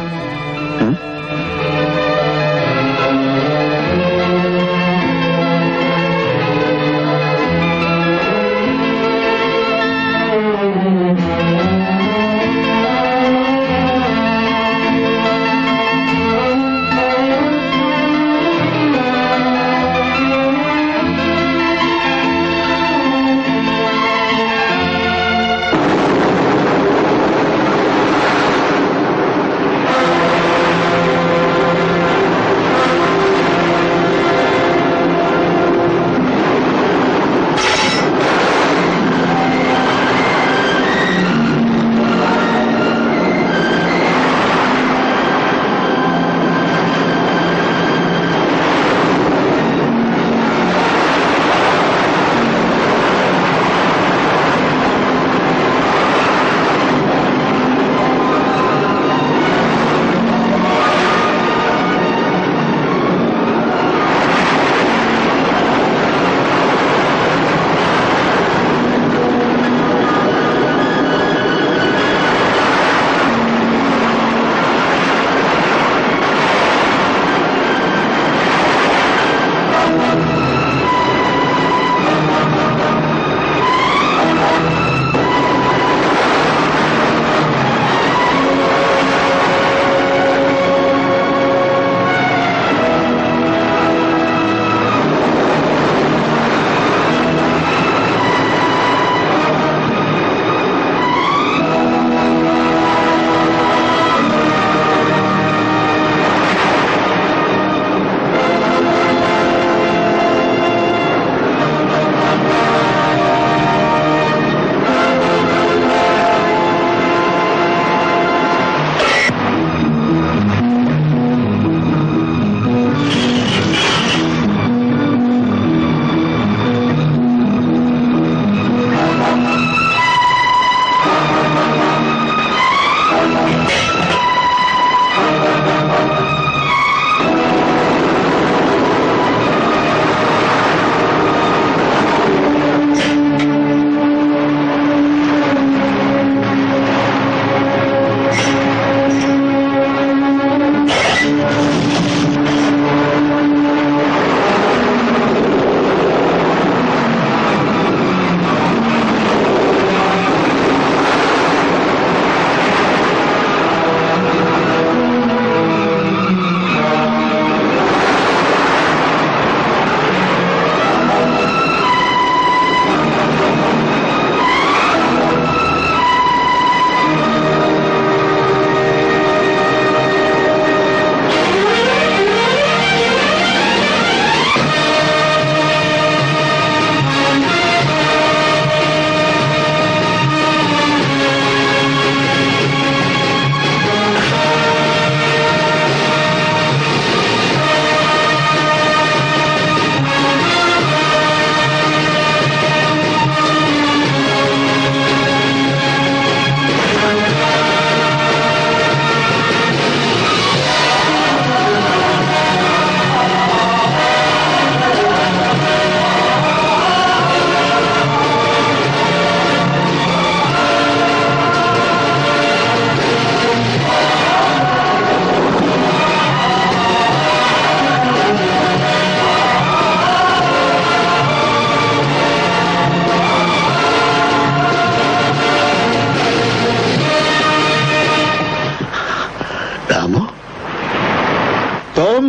तुम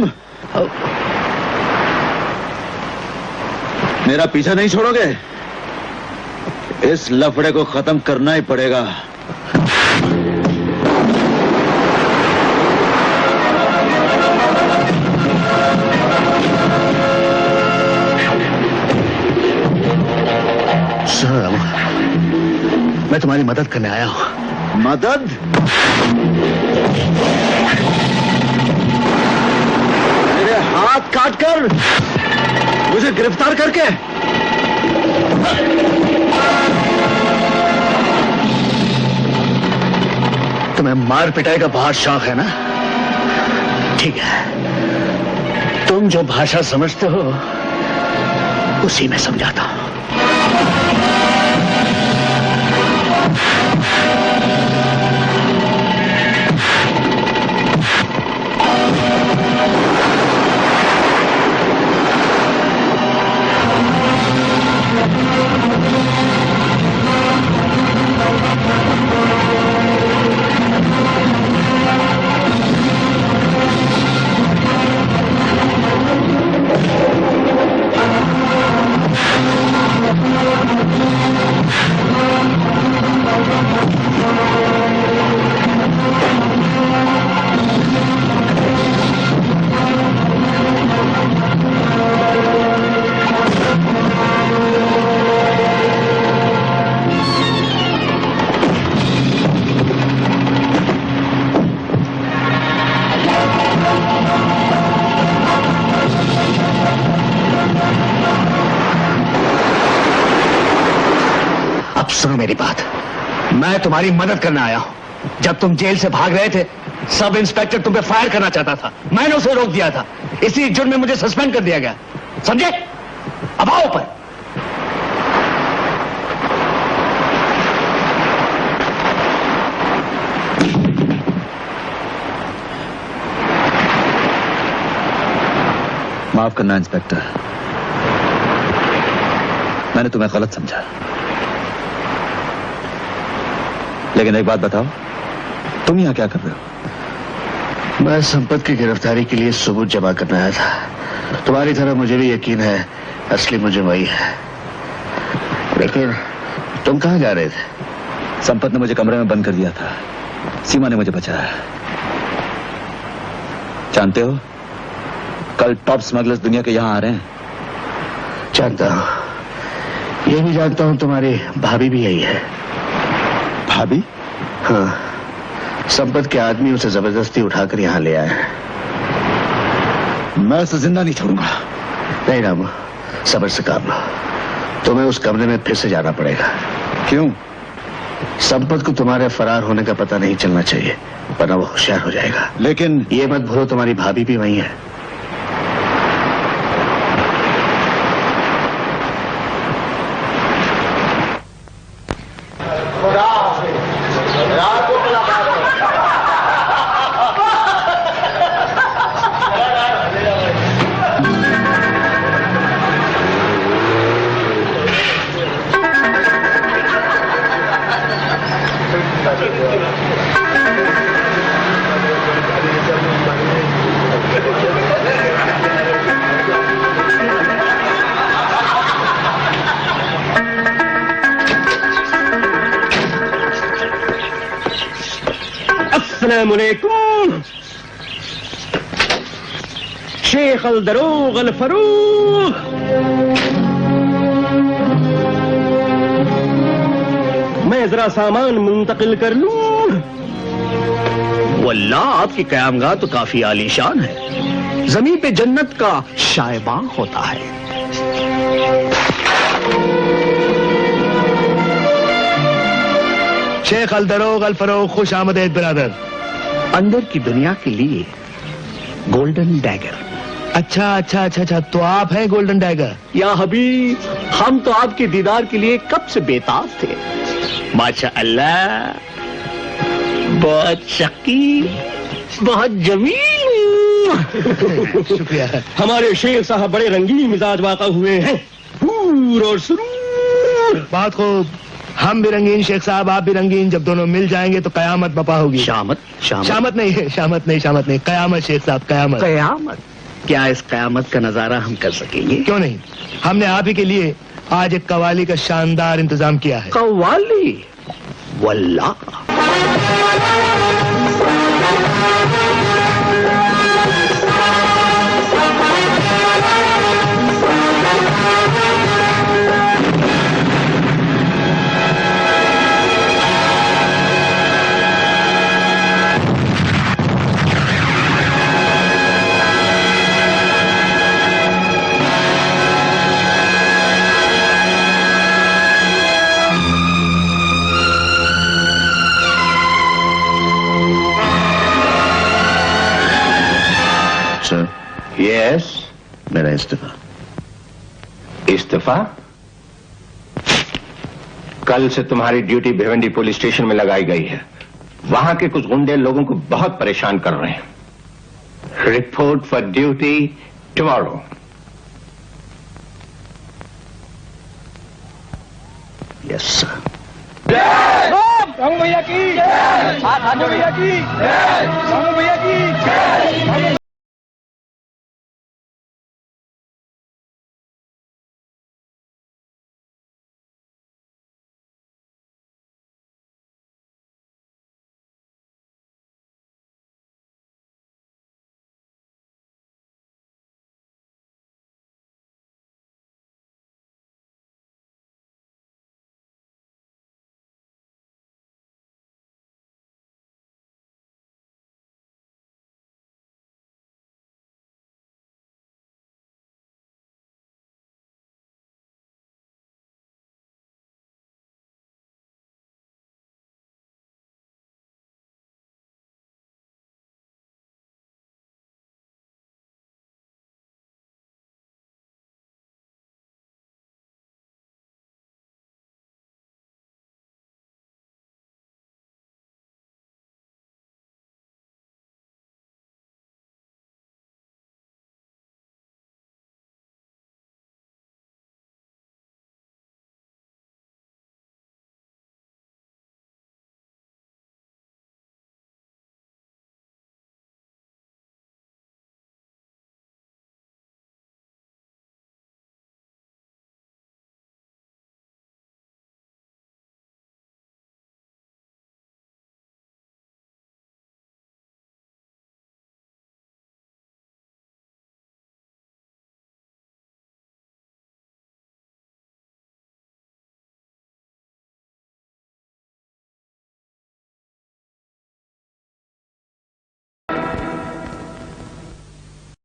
मेरा पीछा नहीं छोड़ोगे? इस लफड़े को खत्म करना ही पड़ेगा। मैं तुम्हारी मदद करने आया हूं। मदद? मेरे हाथ काटकर मुझे गिरफ्तार करके? तुम्हें मार पिटाई का बहुत शौक है ना? ठीक है, तुम जो भाषा समझते हो उसी में समझाता हूं। सुनो मेरी बात, मैं तुम्हारी मदद करने आया हूं। जब तुम जेल से भाग रहे थे, सब इंस्पेक्टर तुम पे फायर करना चाहता था। मैंने उसे रोक दिया था। इसी जुर्म में मुझे सस्पेंड कर दिया गया। समझे? अब आओ ऊपर। माफ करना इंस्पेक्टर, मैंने तुम्हें गलत समझा। लेकिन एक बात बताओ, तुम यहां क्या कर रहे हो? मैं संपत की गिरफ्तारी के लिए सबूत जमा करने आया था। तुम्हारी तरह मुझे भी यकीन है असली मुझे वही है। लेकिन तुम कहां जा रहे थे? संपत ने मुझे कमरे में बंद कर दिया था। सीमा ने मुझे बचाया। जानते हो, कल टॉप स्मगलर्स दुनिया के यहां आ रहे हैं। जानता हूं। ये भी जानता हूं तुम्हारी भाभी भी यही है। भाभी? हाँ, संपत के आदमी उसे जबरदस्ती उठाकर यहां ले आए हैं। मैं उसे जिंदा नहीं छोड़ूंगा। नहीं रामू, सब्र से काम लो। तुम्हें उस कमरे में फिर से जाना पड़ेगा। क्यों? संपत को तुम्हारे फरार होने का पता नहीं चलना चाहिए, वरना वो होशियार हो जाएगा। लेकिन ये मत भूलो, तुम्हारी भाभी भी वही है। अस्सलामुअलैकुम। शेख अल दरोग अल फरूख। मैं जरा सामान मुंतकिल कर लूं। वल्लाह, आपकी क़यामगाह तो काफी आलीशान है। जमीन पे जन्नत का शायबान होता है। शेख अल दरोग अल फरूख, खुश आमदेद बिरादर। अंदर की दुनिया के लिए गोल्डन डैगर। अच्छा अच्छा अच्छा अच्छा, तो आप हैं गोल्डन डैगर? या हबीब, हम तो आपके दीदार के लिए कब से बेताब थे। माशाअल्लाह, बहुत शकील, बहुत जमील। शुक्रिया। हमारे शेख साहब बड़े रंगीन मिजाज वाक़ा हुए हैं। हूर और सुरूर। बहुत खूब। हम भी रंगीन शेख साहब, आप भी रंगीन। जब दोनों मिल जाएंगे तो कयामत बपा होगी। शामत शामत नहीं, कयामत शेख साहब, कयामत। कयामत? क्या इस कयामत का नजारा हम कर सकेंगे? क्यों नहीं, हमने आप ही के लिए आज एक कवाली का शानदार इंतजाम किया है। कवाली? वल्लाह। यस, मेरा इस्तीफा। इस्तीफा? कल से तुम्हारी ड्यूटी भिवंडी पुलिस स्टेशन में लगाई गई है। वहां के कुछ गुंडे लोगों को बहुत परेशान कर रहे हैं। Report for duty tomorrow. Yes sir. भैया की, भैया की, भैया की।